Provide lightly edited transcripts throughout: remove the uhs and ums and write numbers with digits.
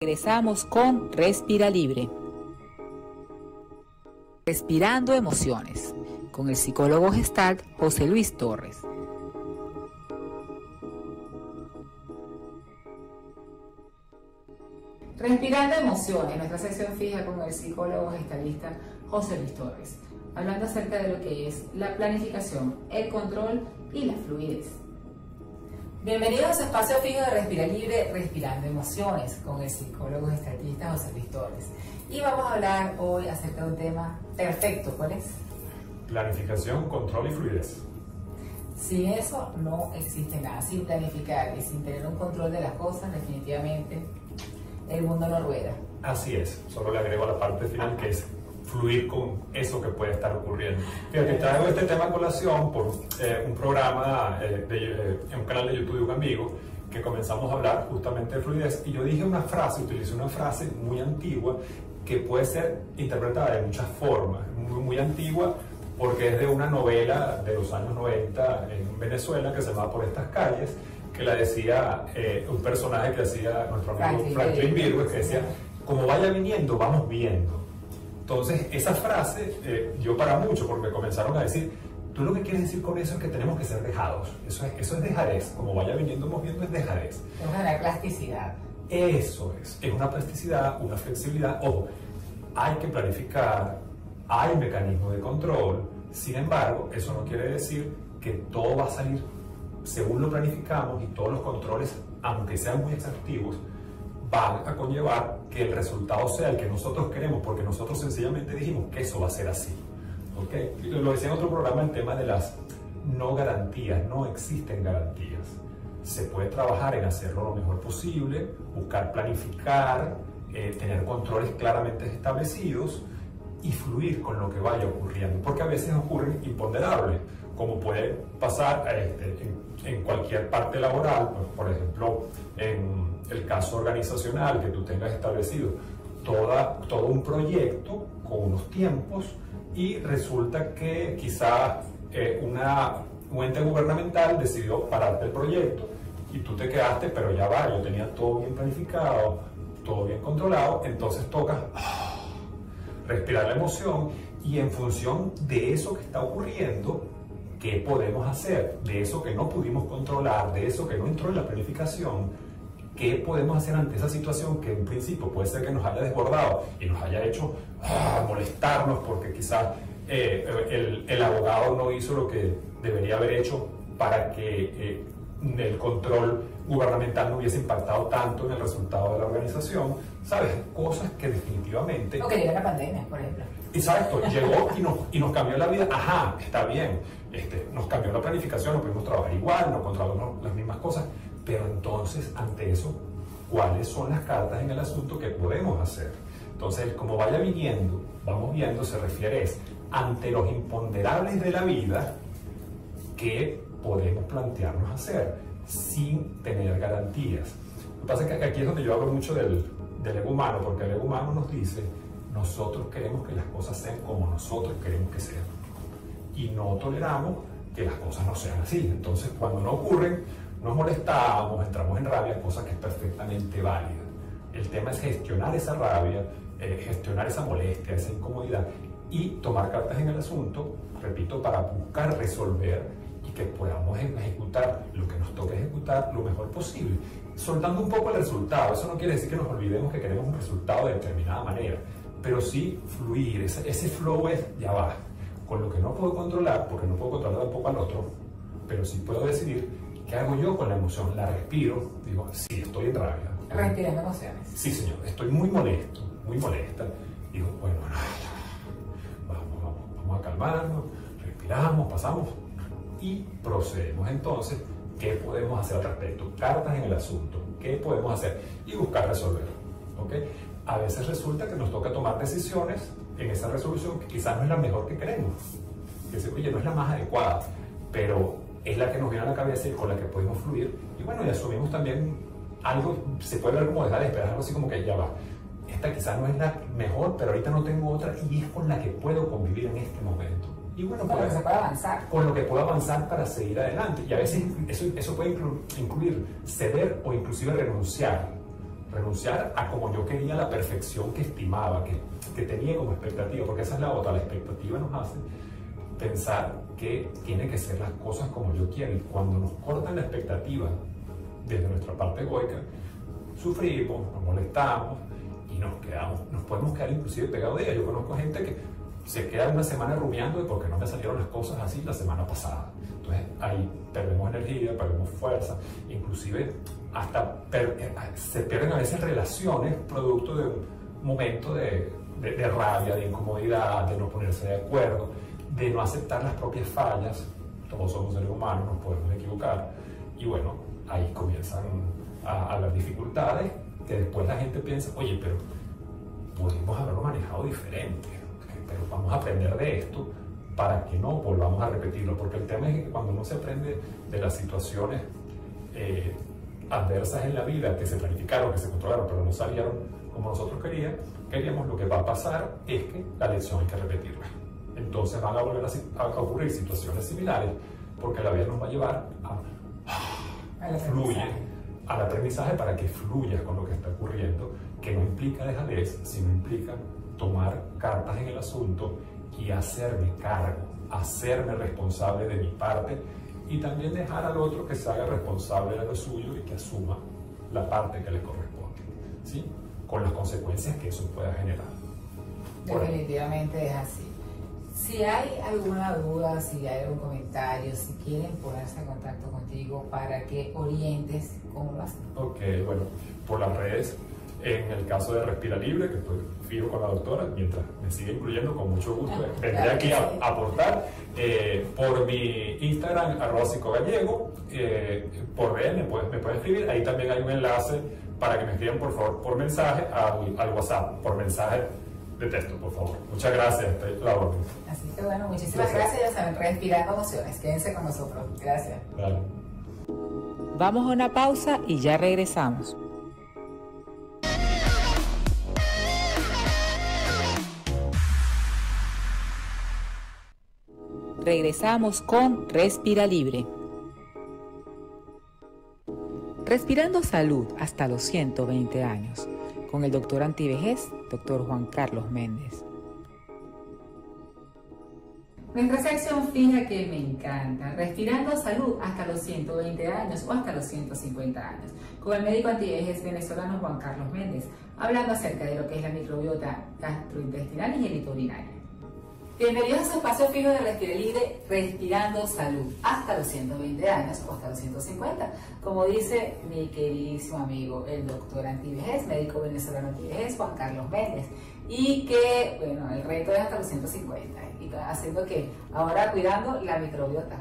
Regresamos con Respira Libre. Respirando emociones, con el psicólogo Gestalt José Luis Torres. Respirando emociones, nuestra sección fija con el psicólogo gestalista José Luis Torres, hablando acerca de lo que es la planificación, el control y la fluidez. Bienvenidos a su espacio fijo de Respira Libre, Respirando Emociones, con el psicólogo gestalista José Luis Torres. Y vamos a hablar hoy acerca de un tema perfecto. ¿Cuál es? Planificación, control y fluidez. Sin eso no existe nada. Sin planificar y sin tener un control de las cosas, definitivamente el mundo no rueda. Así es, solo le agrego la parte final que es fluir con eso que puede estar ocurriendo. Fíjate, traigo este tema a colación por un programa en un canal de YouTube de un amigo que comenzamos a hablar justamente de fluidez y yo dije una frase, utilicé una frase muy antigua que puede ser interpretada de muchas formas, muy antigua porque es de una novela de los años 90 en Venezuela que se llama Por estas calles, que la decía un personaje que hacía nuestro amigo Franklin Virgües, que decía, como vaya viniendo, vamos viendo. Entonces, esa frase dio para mucho, porque me comenzaron a decir, tú lo que quieres decir con eso es que tenemos que ser dejados. Eso es dejadez. Como vaya viniendo, vamos viendo, es dejadez. Es una plasticidad. Eso es una plasticidad, una flexibilidad. Ojo, hay que planificar, hay mecanismos de control. Sin embargo, eso no quiere decir que todo va a salir según lo planificamos y todos los controles, aunque sean muy exhaustivos, van a conllevar que el resultado sea el que nosotros queremos, porque nosotros sencillamente dijimos que eso va a ser así. ¿Okay? Lo decía en otro programa, el tema de las no garantías. No existen garantías. Se puede trabajar en hacerlo lo mejor posible, buscar planificar, tener controles claramente establecidos y fluir con lo que vaya ocurriendo, porque a veces ocurren imponderables, como puede pasar en cualquier parte laboral, por ejemplo, en el caso organizacional, que tú tengas establecido todo un proyecto con unos tiempos y resulta que quizás un ente gubernamental decidió pararte el proyecto y tú te quedaste, pero ya va, yo tenía todo bien planificado, todo bien controlado, entonces toca respirar la emoción y en función de eso que está ocurriendo, ¿qué podemos hacer? De eso que no pudimos controlar, de eso que no entró en la planificación, ¿qué podemos hacer ante esa situación que en principio puede ser que nos haya desbordado y nos haya hecho molestarnos porque quizás el abogado no hizo lo que debería haber hecho para que el control gubernamental no hubiese impactado tanto en el resultado de la organización? ¿Sabes? Cosas que definitivamente... O que llegó la pandemia, por ejemplo. Exacto, llegó y nos cambió la vida. Ajá, está bien. Nos cambió la planificación, no pudimos trabajar igual, no controlamos las mismas cosas, pero entonces, ante eso, ¿cuáles son las cartas en el asunto que podemos hacer? Entonces, como vaya viniendo, vamos viendo, se refiere ante los imponderables de la vida, ¿qué podemos plantearnos hacer sin tener garantías? Lo que pasa es que aquí es donde yo hablo mucho del ego humano, porque el ego humano nos dice, nosotros queremos que las cosas sean como nosotros queremos que sean. Y no toleramos que las cosas no sean así. Entonces, cuando no ocurren, nos molestamos, entramos en rabia, cosa que es perfectamente válida. El tema es gestionar esa rabia, gestionar esa molestia, esa incomodidad y tomar cartas en el asunto, repito, para buscar resolver y que podamos ejecutar lo que nos toque ejecutar lo mejor posible, soltando un poco el resultado. Eso no quiere decir que nos olvidemos que queremos un resultado de determinada manera, pero sí fluir, ese flow es, ya va, con lo que no puedo controlar, porque no puedo controlar tampoco al otro, pero sí puedo decidir qué hago yo con la emoción. La respiro, digo, sí, estoy en rabia. Respirando emociones. Sí, señor, estoy muy molesto, muy molesta. Digo, bueno, vamos a calmarnos, respiramos, pasamos y procedemos entonces. ¿Qué podemos hacer al respecto? Cartas en el asunto, ¿qué podemos hacer? Y buscar resolver, ¿ok? A veces resulta que nos toca tomar decisiones en esa resolución que quizás no es la mejor que queremos, que se, oye, no es la más adecuada, pero es la que nos viene a la cabeza y con la que podemos fluir. Y bueno, y asumimos también algo, se puede ver como dejar de esperar, algo así como que ya va. Esta quizás no es la mejor, pero ahorita no tengo otra y es con la que puedo convivir en este momento. Y bueno, con lo que se puede avanzar. Con lo que puedo avanzar para seguir adelante. Y a veces eso puede incluir ceder o inclusive renunciar renunciar a como yo quería la perfección que estimaba, que tenía como expectativa, porque esa es la otra, la expectativa nos hace pensar que tiene que ser las cosas como yo quiero, y cuando nos cortan la expectativa desde nuestra parte egoica, sufrimos, nos molestamos y nos podemos quedar inclusive pegados de ella. Yo conozco gente que se queda una semana rumiando de por qué no me salieron las cosas así la semana pasada. Entonces ahí perdemos energía, perdemos fuerza, inclusive hasta se pierden a veces relaciones producto de un momento de rabia, de incomodidad, de no ponerse de acuerdo, de no aceptar las propias fallas. Todos somos seres humanos, nos podemos equivocar, y bueno, ahí comienzan a haber dificultades que después la gente piensa, oye, pero pudimos haberlo manejado diferente, pero vamos a aprender de esto para que no volvamos a repetirlo, porque el tema es que cuando uno se aprende de las situaciones adversas en la vida, que se planificaron, que se controlaron, pero no salieron como nosotros queríamos, lo que va a pasar es que la lección hay que repetirla. Entonces van a volver a ocurrir situaciones similares, porque la vida nos va a llevar al aprendizaje para que fluyas con lo que está ocurriendo, que no implica dejadez, sino implica tomar cartas en el asunto y hacerme cargo, hacerme responsable de mi parte, y también dejar al otro que se haga responsable de lo suyo y que asuma la parte que le corresponde, ¿sí? Con las consecuencias que eso pueda generar. Definitivamente es así. Si hay alguna duda, si hay algún comentario, si quieren ponerse en contacto contigo para que orientes, ¿cómo lo hacen? Ok, bueno, por las redes, en el caso de Respira Libre, que estoy fijo con la doctora, mientras me sigue incluyendo, con mucho gusto vendré aquí a aportar. Por mi Instagram, @psicogallego, por red me pueden escribir, ahí también hay un enlace para que me escriban por favor por mensaje al WhatsApp, por mensaje de texto, por favor. Muchas gracias, la orden. Así que bueno, muchísimas gracias. Ya saben, Respirando Emociones. Quédense con nosotros. Gracias. Dale. Vamos a una pausa y ya regresamos. Regresamos con Respira Libre. Respirando salud hasta los 120 años, con el doctor antivejez, doctor Juan Carlos Méndez. Nuestra sección fija que me encanta, Respirando Salud hasta los 120 años o hasta los 150 años, con el médico antivejez venezolano Juan Carlos Méndez, hablando acerca de lo que es la microbiota gastrointestinal y genitourinaria. Bienvenidos a su espacio fijo de Respira Libre, Respirando Salud hasta los 120 años o hasta los 150, como dice mi queridísimo amigo, el doctor antivejez, médico venezolano antivejez, Juan Carlos Méndez, y que, bueno, el reto es hasta los 150, y haciendo que ahora cuidando la microbiota.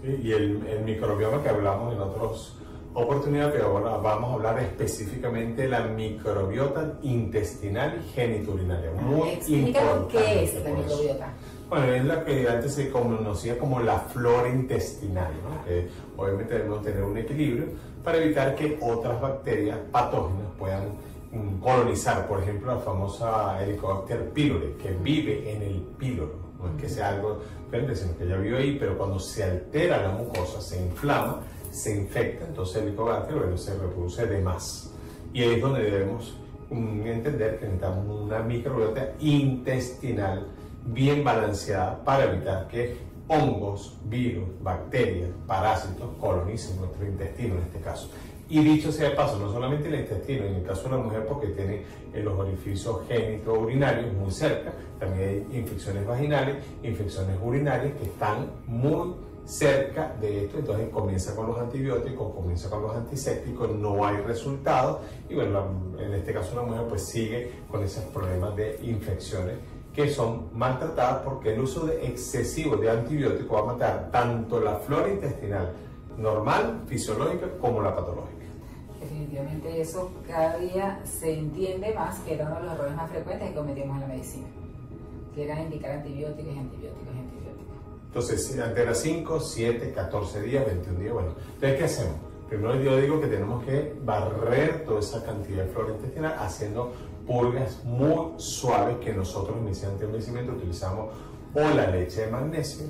Sí, y el microbioma que hablamos en otras oportunidades, que ahora vamos a hablar específicamente de la microbiota intestinal y genitourinaria. Muy Explícanos qué es la microbiota. Bueno, es la que antes se conocía como la flora intestinal, ¿no? Que obviamente debemos tener un equilibrio para evitar que otras bacterias patógenas puedan colonizar, por ejemplo, la famosa Helicobacter pylori, que vive en el píloro. No es que sea algo diferente, sino que ya vive ahí, pero cuando se altera la mucosa, se inflama, se infecta, entonces el Helicobacter, bueno, se reproduce de más. Y ahí es donde debemos entender que necesitamos una microbiota intestinal bien balanceada para evitar que hongos, virus, bacterias, parásitos colonicen nuestro intestino en este caso. Y dicho sea de paso, no solamente el intestino, en el caso de la mujer porque tiene los orificios genitourinarios muy cerca, también hay infecciones vaginales, infecciones urinarias que están muy cerca de esto, entonces comienza con los antibióticos, comienza con los antisépticos, no hay resultado, y bueno, en este caso la mujer pues sigue con esos problemas de infecciones que son maltratadas porque el uso excesivo de antibióticos va a matar tanto la flora intestinal normal, fisiológica, como la patológica. Definitivamente eso cada día se entiende más que era uno de los errores más frecuentes que cometimos en la medicina, que era indicar antibióticos y antibióticos y antibióticos. Entonces, ante las 5, 7, 14 días, 21 días, bueno, entonces ¿qué hacemos? Primero yo digo que tenemos que barrer toda esa cantidad de flora intestinal haciendo purgas muy suaves que nosotros inicialmente en envejecimiento utilizamos o la leche de magnesio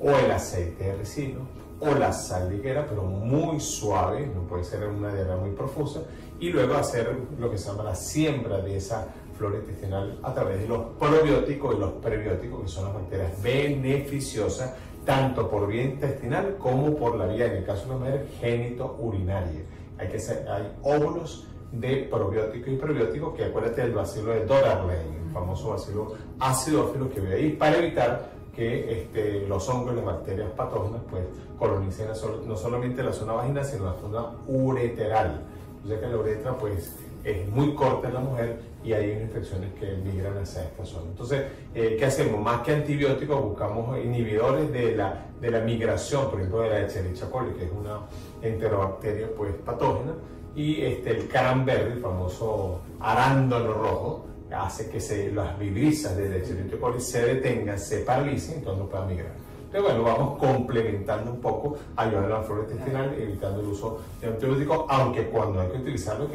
o el aceite de ricino o la sal ligera, pero muy suave, no puede ser una diarrea muy profusa, y luego hacer lo que se llama la siembra de esa flora intestinal a través de los probióticos y los prebióticos, que son las bacterias beneficiosas tanto por vía intestinal como por la vía, en el caso de la mujer, génito-urinaria. Hay óvulos de probióticos y prebióticos, que acuérdate del bacilo de Dorarley, el famoso bacilo acidófilo que ve ahí, para evitar que los hongos y las bacterias patógenas pues colonicen no solamente la zona vaginal, sino la zona ureteral. Ya que la uretra pues es muy corta en la mujer y hay infecciones que migran hacia esta zona. Entonces, ¿qué hacemos? Más que antibióticos, buscamos inhibidores de la migración, por ejemplo, de la Escherichia coli, que es una enterobacteria pues patógena, y el cranberry, el famoso arándano rojo, hace que las vibrisas de la Escherichia coli se detengan, se paralicen, entonces no puedan migrar. Pero bueno, vamos complementando un poco, ayudando a la flora intestinal, evitando el uso de antibióticos, aunque cuando hay que utilizarlo,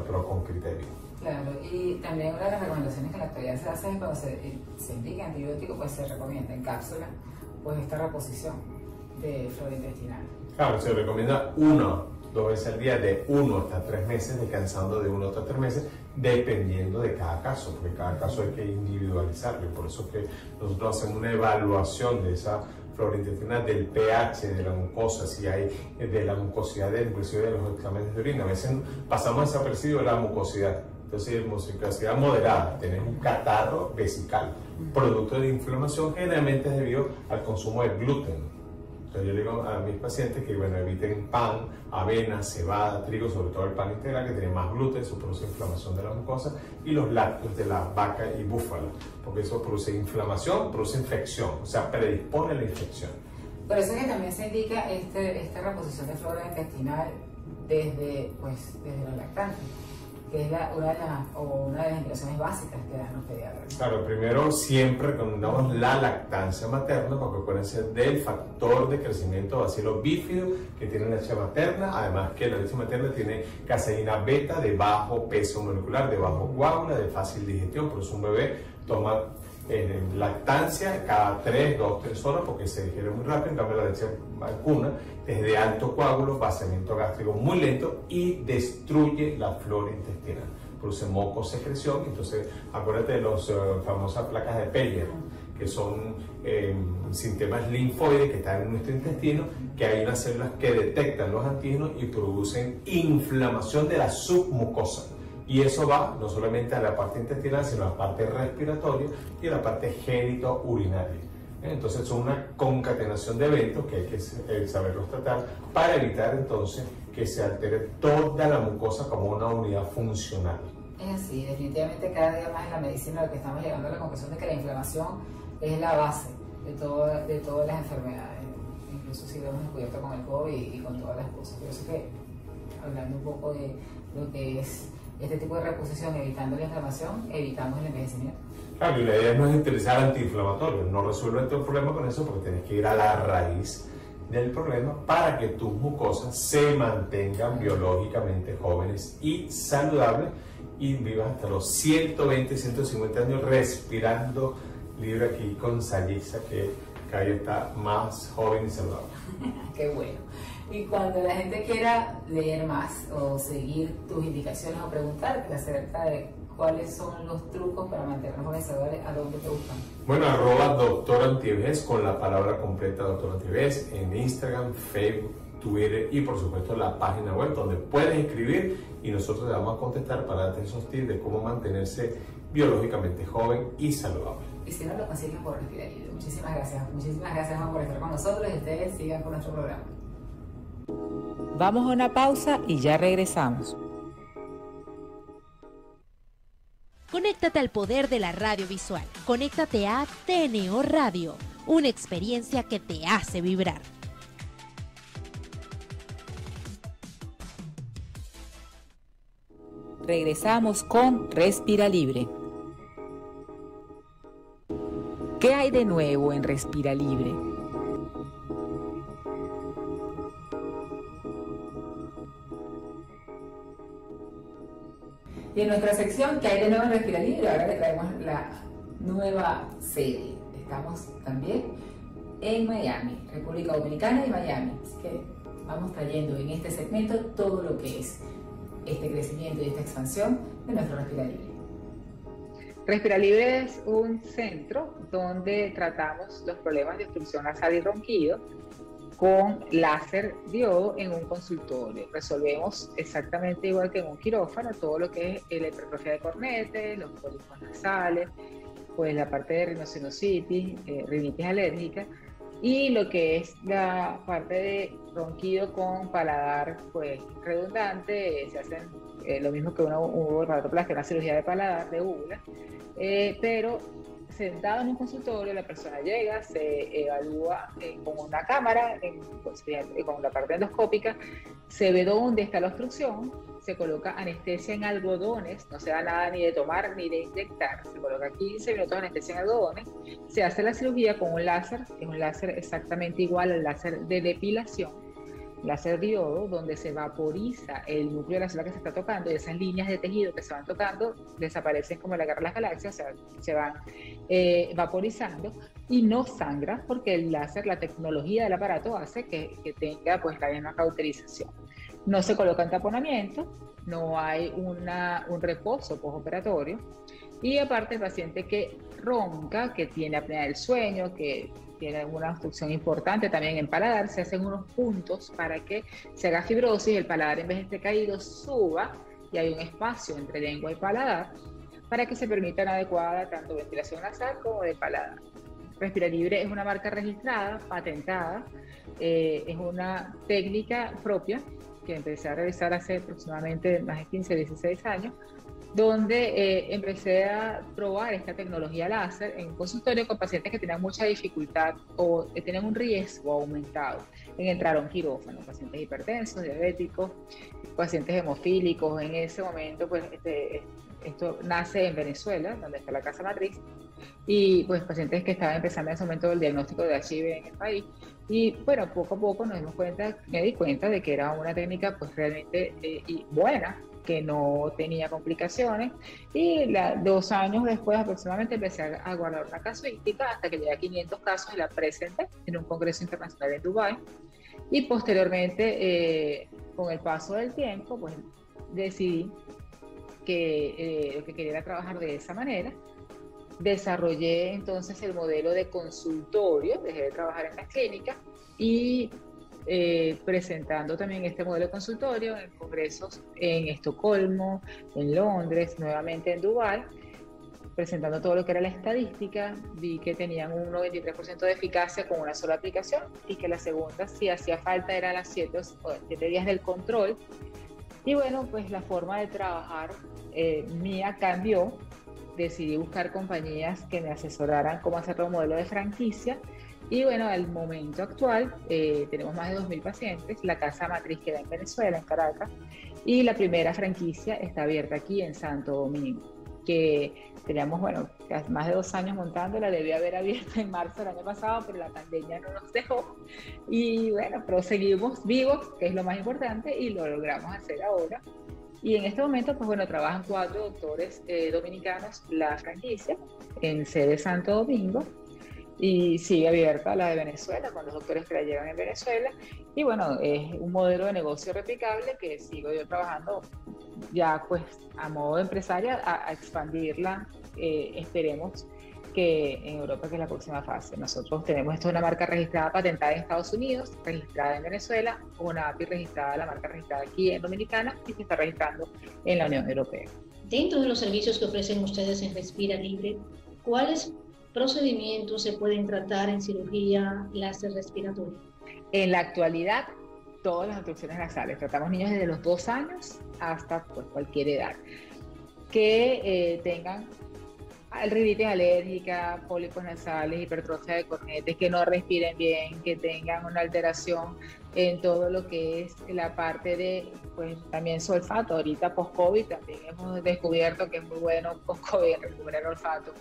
pero con criterio. Claro, y también una de las recomendaciones que en la actualidad se hace es cuando se indica antibiótico, pues se recomienda en cápsula, pues esta reposición de flora intestinal. Claro, se recomienda 1-2 veces al día de 1 hasta 3 meses, descansando de 1 hasta 3 meses, dependiendo de cada caso, porque cada caso hay que individualizarlo. Por eso es que nosotros hacemos una evaluación de esa flora intestinal, del pH, de la mucosa, si hay de la mucosidad, inclusive de los exámenes de orina. A veces pasamos desapercibido la mucosidad. Entonces, mucosidad moderada, tenés un catarro vesical, producto de inflamación, generalmente es debido al consumo de gluten. Entonces yo le digo a mis pacientes que eviten pan, avena, cebada, trigo, sobre todo el pan integral, que tiene más gluten, eso produce inflamación de la mucosa, y los lácteos de la vaca y búfala, porque eso produce inflamación, produce infección, o sea, predispone a la infección. Por eso es que también se indica esta reposición de flora intestinal desde la lactancia, que es una de las indicaciones básicas que dan los pediatras. Claro, primero siempre recomendamos la lactancia materna, porque puede ser del factor de crecimiento bacilo bífido que tiene la leche materna, además que la leche materna tiene caseína beta de bajo peso molecular, de bajo coágula, de fácil digestión, por eso un bebé toma lactancia cada 2-3 horas porque se digiere muy rápido. En cambio la leche vacuna es de alto coágulo, vaciamiento gástrico muy lento y destruye la flora intestinal, produce moco, secreción. Entonces acuérdate de las famosas placas de Peyer, que son sistemas linfoides que están en nuestro intestino, que hay unas células que detectan los antígenos y producen inflamación de la submucosa. Y eso va no solamente a la parte intestinal, sino a la parte respiratoria y a la parte génito-urinaria. Entonces son una concatenación de eventos que hay que saberlos tratar para evitar entonces que se altere toda la mucosa como una unidad funcional. Es así, definitivamente cada día más en la medicina lo que estamos llegando a la conclusión de que la inflamación es la base de todas las enfermedades, incluso si lo hemos descubierto con el COVID y con todas las cosas. Por eso que, hablando un poco de lo que es este tipo de reposición, evitando la inflamación, evitamos el envejecimiento. Claro, y la idea no es utilizar antiinflamatorios, no resuelve todo el problema con eso, porque tienes que ir a la raíz del problema para que tus mucosas se mantengan biológicamente jóvenes y saludables y vivas hasta los 120, 150 años respirando libre aquí con Sayisa, que cada día está más joven y saludable. Qué bueno. Y cuando la gente quiera leer más o seguir tus indicaciones o preguntarte acerca de cuáles son los trucos para mantenernos jóvenes saludables, ¿a dónde te buscan? Bueno, @doctorantivejez con la palabra completa Doctor Antivejez en Instagram, Facebook, Twitter y por supuesto la página web donde puedes escribir y nosotros te vamos a contestar para darte esos tips de cómo mantenerse biológicamente joven y saludable. Y si no, lo consiguen por Respira Libre. Muchísimas gracias Juan por estar con nosotros y ustedes sigan con nuestro programa. Vamos a una pausa y ya regresamos. Conéctate al poder de la radio visual. Conéctate a TNO Radio, una experiencia que te hace vibrar. Regresamos con Respira Libre. ¿Qué hay de nuevo en Respira Libre? Y en nuestra sección ¿Qué hay de nuevo en Respira Libre? Ahora le traemos la nueva serie. Estamos también en Miami, República Dominicana y Miami. Así que vamos trayendo en este segmento todo lo que es este crecimiento y esta expansión de nuestro Respira Libre? Respira Libre es un centro donde tratamos los problemas de obstrucción nasal y ronquido con láser diodo en un consultorio. Resolvemos exactamente igual que en un quirófano todo lo que es la hipertrofia de cornetes, los pólipos nasales, pues la parte de rinosinusitis, rinitis alérgica, y lo que es la parte de ronquido con paladar pues redundante. Se hacen lo mismo que un palatoplastia, una cirugía de paladar, de úvula, pero sentado en un consultorio, la persona llega, se evalúa con una cámara, con la parte endoscópica, se ve dónde está la obstrucción, se coloca anestesia en algodones, no se da nada ni de tomar ni de inyectar, se coloca 15 minutos de anestesia en algodones, se hace la cirugía con un láser, que es un láser exactamente igual al láser de depilación, láser diodo, donde se vaporiza el núcleo de la célula que se está tocando, y esas líneas de tejido que se van tocando desaparecen como la guerra de las galaxias, o sea, se van vaporizando, y no sangra porque el láser, la tecnología del aparato hace que tenga pues la misma cauterización. No se coloca taponamiento, no hay un reposo postoperatorio, y aparte el paciente que ronca, que tiene apnea del sueño, que tiene alguna obstrucción importante también en paladar, se hacen unos puntos para que se haga fibrosis, el paladar en vez de estar caído suba y hay un espacio entre lengua y paladar para que se permita una adecuada tanto ventilación nasal como de paladar. Respira Libre es una marca registrada, patentada, es una técnica propia que empecé a realizar hace aproximadamente más de 15, 16 años, donde empecé a probar esta tecnología láser en un consultorio con pacientes que tenían mucha dificultad o que tenían un riesgo aumentado en entrar a un quirófano, pacientes hipertensos, diabéticos, pacientes hemofílicos. En ese momento, pues esto nace en Venezuela, donde está la casa matriz, y pues pacientes que estaban empezando en ese momento el diagnóstico de HIV en el país. Y bueno, poco a poco me di cuenta de que era una técnica pues realmente buena, que no tenía complicaciones, y 2 años después aproximadamente empecé a guardar una casuística hasta que llegué a 500 casos y la presenté en un congreso internacional en Dubái, y posteriormente con el paso del tiempo pues decidí que lo que quería era trabajar de esa manera. Desarrollé entonces el modelo de consultorio, dejé de trabajar en la clínica y presentando también este modelo de consultorio en congresos en Estocolmo, en Londres, nuevamente en Dubái, presentando todo lo que era la estadística. Vi que tenían un 93% de eficacia con una sola aplicación y que la segunda, si hacía falta, era las 7 días del control. Y bueno, pues la forma de trabajar mía cambió. Decidí buscar compañías que me asesoraran cómo hacer un modelo de franquicia. Y bueno, al momento actual tenemos más de 2.000 pacientes. La casa matriz queda en Venezuela, en Caracas, y la primera franquicia está abierta aquí en Santo Domingo, que teníamos, bueno, más de 2 años montándola. Debía haber abierto en marzo del año pasado, pero la pandemia no nos dejó. Y bueno, pero seguimos vivos, que es lo más importante, y lo logramos hacer ahora. Y en este momento, pues bueno, trabajan 4 doctores dominicanos la franquicia en sede Santo Domingo, y sigue abierta la de Venezuela con los doctores que la llevan en Venezuela. Y bueno, es un modelo de negocio replicable que sigo yo trabajando ya pues a modo empresaria a expandirla. Esperemos que en Europa, que es la próxima fase. Nosotros tenemos esto, una marca registrada, patentada en Estados Unidos, registrada en Venezuela, una API registrada, la marca registrada aquí en Dominicana, y se está registrando en la Unión Europea. Dentro de los servicios que ofrecen ustedes en Respira Libre, ¿cuáles procedimientos se pueden tratar en cirugía láser respiratoria? En la actualidad, todas las obstrucciones nasales. Tratamos niños desde los 2 años hasta pues, cualquier edad que tengan rinitis alérgica, pólipos nasales, hipertrofia de cornetes, que no respiren bien, que tengan una alteración en todo lo que es la parte de, pues también su olfato. Ahorita post-COVID también hemos descubierto que es muy bueno post-COVID recuperar olfato.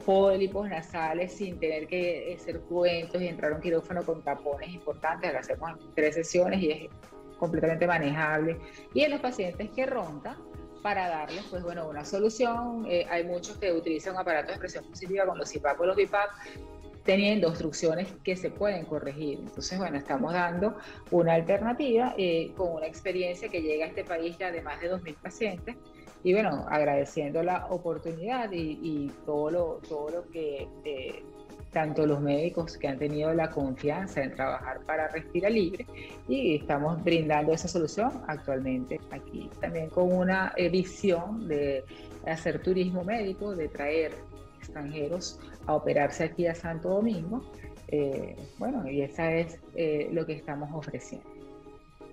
Pólipos nasales sin tener que ser cruentos y entrar a un quirófano con tapones importantes, lo hacemos en 3 sesiones y es completamente manejable. Y en los pacientes que roncan, para darles pues bueno una solución, hay muchos que utilizan aparatos de presión positiva con los CPAP o los BiPAP. teniendo obstrucciones que se pueden corregir. Entonces, bueno, estamos dando una alternativa con una experiencia que llega a este país ya de más de 2.000 pacientes y bueno, agradeciendo la oportunidad y todo lo que tanto los médicos que han tenido la confianza en trabajar para Respira Libre y estamos brindando esa solución actualmente aquí. También con una visión de hacer turismo médico, de traer extranjeros a operarse aquí a Santo Domingo. Bueno, y esa es lo que estamos ofreciendo.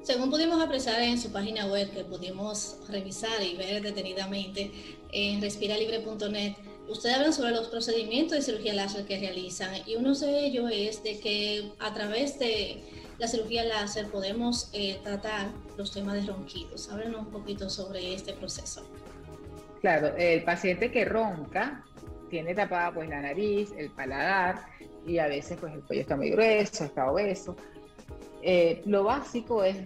Según pudimos apreciar en su página web, que pudimos revisar y ver detenidamente en respiralibre.net, ustedes hablan sobre los procedimientos de cirugía láser que realizan y uno de ellos es de que a través de la cirugía láser podemos tratar los temas de ronquidos. Háblenos un poquito sobre este proceso. Claro, el paciente que ronca tiene tapada pues la nariz, el paladar y a veces pues el cuello está muy grueso, está obeso. Lo básico es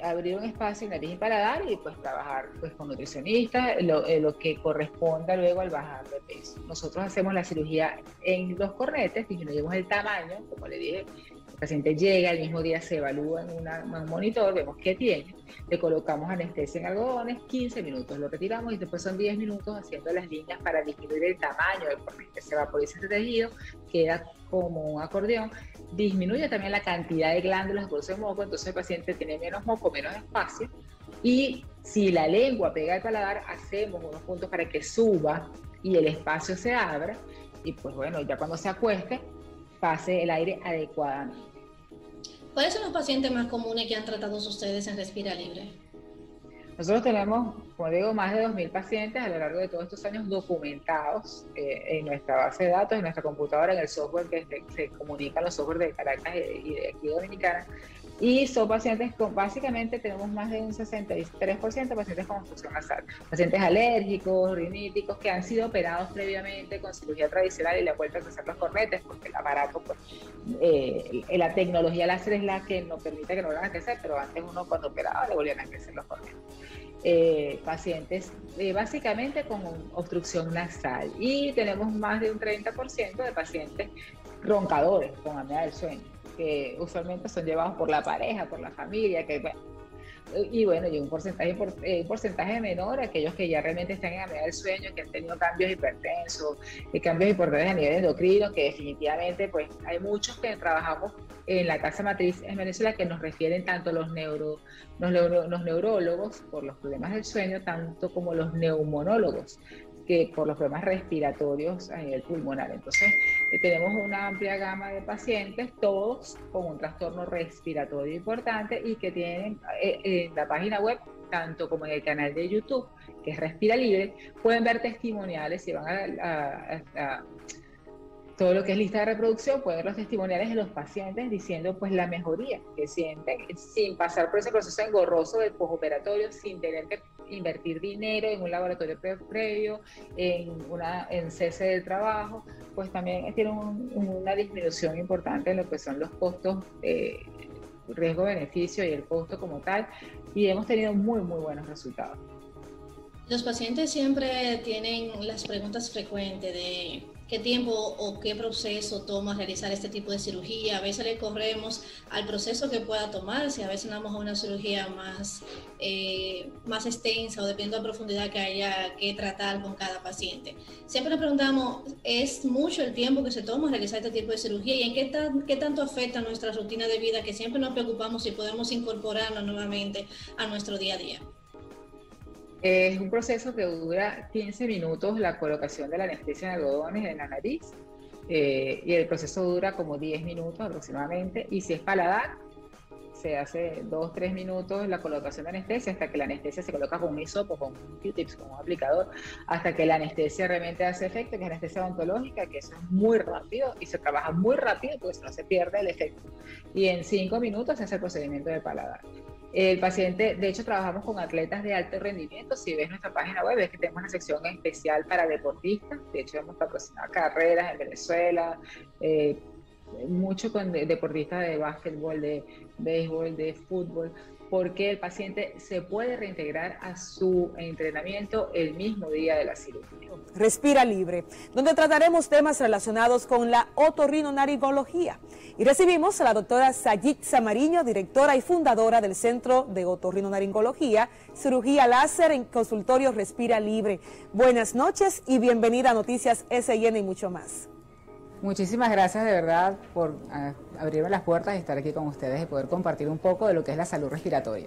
abrir un espacio en nariz y paladar y pues trabajar pues con nutricionistas, lo que corresponda luego al bajar de peso. Nosotros hacemos la cirugía en los cornetes, disminuimos el tamaño, como le dije, el paciente llega, el mismo día se evalúa en un monitor, vemos qué tiene, le colocamos anestesia en algodones, 15 minutos, lo retiramos y después son 10 minutos haciendo las líneas para disminuir el tamaño del cornete. Se vaporiza ese tejido, queda como un acordeón, disminuye también la cantidad de glándulas por ese moco, entonces el paciente tiene menos moco, menos espacio, y si la lengua pega al paladar, hacemos unos puntos para que suba y el espacio se abra, y pues bueno, ya cuando se acueste, pase el aire adecuadamente. ¿Cuáles son los pacientes más comunes que han tratado ustedes en Respira Libre? Nosotros tenemos, como digo, más de 2.000 pacientes a lo largo de todos estos años documentados en nuestra base de datos, en nuestra computadora, en el software que se comunican los softwares de Caracas y de aquí de Dominicana. Y son pacientes con, básicamente tenemos más de un 63% de pacientes con obstrucción nasal, pacientes alérgicos, riníticos, que han sido operados previamente con cirugía tradicional y le han vuelto a crecer los cornetes, porque el aparato, pues, la tecnología láser es la que nos permite que no vuelvan a crecer, pero antes uno cuando operaba le volvían a crecer los cornetes. Pacientes básicamente con obstrucción nasal y tenemos más de un 30% de pacientes roncadores con apnea del sueño, que usualmente son llevados por la pareja, por la familia, y un porcentaje menor aquellos que ya realmente están en apnea del sueño, que han tenido cambios hipertensos, cambios importantes a nivel endocrino, que definitivamente pues hay muchos que trabajamos en la casa matriz en Venezuela que nos refieren tanto los neurólogos por los problemas del sueño, tanto como los neumonólogos que por los problemas respiratorios a nivel pulmonar. Entonces, tenemos una amplia gama de pacientes, todos con un trastorno respiratorio importante y que tienen en la página web, tanto como en el canal de YouTube, que es Respira Libre, pueden ver testimoniales, si van a todo lo que es lista de reproducción, pueden ver los testimoniales de los pacientes diciendo pues la mejoría que sienten sin pasar por ese proceso engorroso del postoperatorio, sin tener que invertir dinero en un laboratorio previo, en cese del trabajo, pues también tienen una disminución importante en lo que son los costos, riesgo-beneficio y el costo como tal, y hemos tenido muy buenos resultados. Los pacientes siempre tienen las preguntas frecuentes de qué tiempo o qué proceso toma realizar este tipo de cirugía. A veces le corremos al proceso que pueda tomarse, a veces vamos a una cirugía más extensa o dependiendo de la profundidad que haya que tratar con cada paciente. Siempre nos preguntamos, ¿es mucho el tiempo que se toma realizar este tipo de cirugía y en qué tanto afecta nuestra rutina de vida, que siempre nos preocupamos si podemos incorporarnos nuevamente a nuestro día a día? Es un proceso que dura 15 minutos la colocación de la anestesia en algodones en la nariz y el proceso dura como 10 minutos aproximadamente, y si es paladar se hace 2-3 minutos la colocación de anestesia hasta que la anestesia se coloca con un hisopo, con un Q-tips, con un aplicador, hasta que la anestesia realmente hace efecto, que es anestesia odontológica, que eso es muy rápido y se trabaja muy rápido porque si no se pierde el efecto, y en 5 minutos se hace el procedimiento de paladar. El paciente, de hecho, trabajamos con atletas de alto rendimiento. Si ves nuestra página web, ves que tenemos una sección especial para deportistas. De hecho, hemos patrocinado carreras en Venezuela, mucho con deportistas de básquetbol, de béisbol, de fútbol. porque el paciente se puede reintegrar a su entrenamiento el mismo día de la cirugía. Respira Libre, donde trataremos temas relacionados con la otorrinolaringología. Y recibimos a la doctora Sayitza Mariño, directora y fundadora del Centro de Otorrinolaringología, Cirugía Láser en Consultorio Respira Libre. Buenas noches y bienvenida a Noticias SIN y mucho más. Muchísimas gracias de verdad por abrirme las puertas y estar aquí con ustedes y poder compartir un poco de lo que es la salud respiratoria.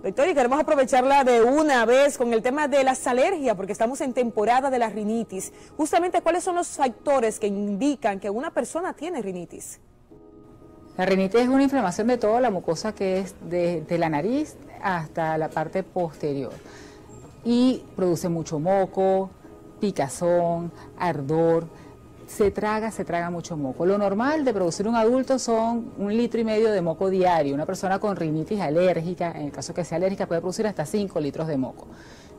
Doctora, y queremos aprovecharla de una vez con el tema de las alergias, porque estamos en temporada de la rinitis. Justamente, ¿cuáles son los factores que indican que una persona tiene rinitis? La rinitis es una inflamación de toda la mucosa que es de la nariz hasta la parte posterior y produce mucho moco, picazón, ardor. Se traga mucho moco. Lo normal de producir un adulto son 1,5 litros de moco diario. Una persona con rinitis alérgica, en el caso que sea alérgica, puede producir hasta 5 litros de moco.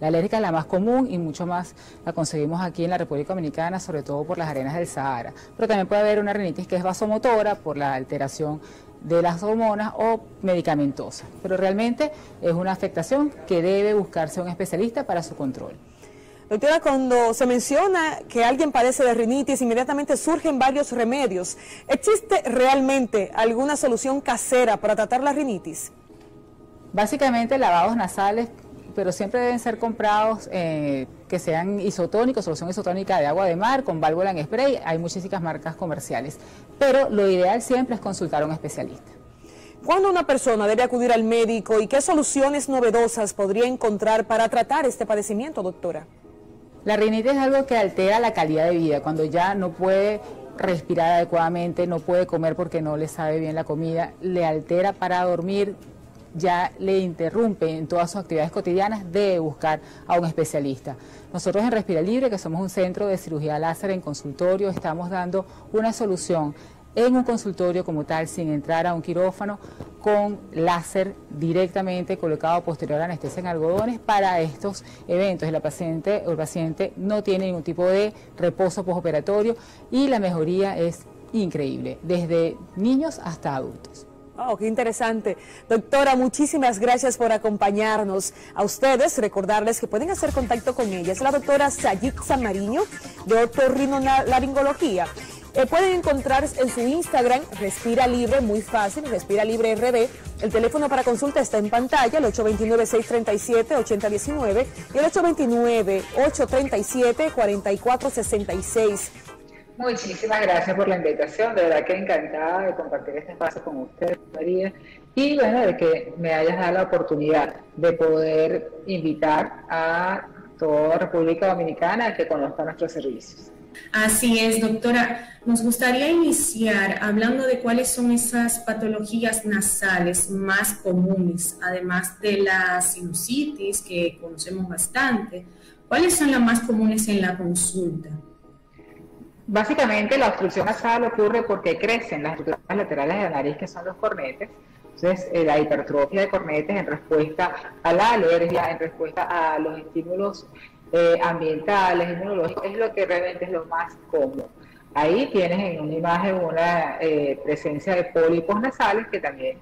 La alérgica es la más común y mucho más la conseguimos aquí en la República Dominicana, sobre todo por las arenas del Sahara. Pero también puede haber una rinitis que es vasomotora por la alteración de las hormonas o medicamentosa. Pero realmente es una afectación que debe buscarse un especialista para su control. Doctora, cuando se menciona que alguien padece de rinitis, inmediatamente surgen varios remedios. ¿Existe realmente alguna solución casera para tratar la rinitis? Básicamente lavados nasales, pero siempre deben ser comprados que sean isotónicos, solución isotónica de agua de mar con válvula en spray. Hay muchísimas marcas comerciales, pero lo ideal siempre es consultar a un especialista. ¿Cuándo una persona debe acudir al médico y qué soluciones novedosas podría encontrar para tratar este padecimiento, doctora? La rinitis es algo que altera la calidad de vida, cuando ya no puede respirar adecuadamente, no puede comer porque no le sabe bien la comida, le altera para dormir, ya le interrumpe en todas sus actividades cotidianas, debe buscar a un especialista. Nosotros en Respira Libre, que somos un centro de cirugía láser en consultorio, estamos dando una solución en un consultorio como tal, sin entrar a un quirófano, con láser directamente colocado posterior a anestesia en algodones para estos eventos. El paciente no tiene ningún tipo de reposo postoperatorio y la mejoría es increíble, desde niños hasta adultos. Oh, qué interesante. Doctora, muchísimas gracias por acompañarnos. A ustedes, recordarles que pueden hacer contacto con ella. Es la doctora Sayitza Mariño, de otorrinolaringología. Pueden encontrar en su Instagram, Respira Libre, muy fácil, Respira Libre RD. El teléfono para consulta está en pantalla, el 829-637-8019 y el 829-837-4466. Muchísimas gracias por la invitación, de verdad que encantada de compartir este espacio con usted, María, y bueno, de que me hayas dado la oportunidad de poder invitar a toda República Dominicana a que conozca nuestros servicios. Así es, doctora. Nos gustaría iniciar hablando de cuáles son esas patologías nasales más comunes, además de la sinusitis, que conocemos bastante. ¿Cuáles son las más comunes en la consulta? Básicamente la obstrucción nasal ocurre porque crecen las estructuras laterales de la nariz, que son los cornetes. Entonces, la hipertrofia de cornetes en respuesta a la alergia, en respuesta a los estímulos ambientales, inmunológicos, es lo que realmente es lo más común. Ahí tienes en una imagen una presencia de pólipos nasales que también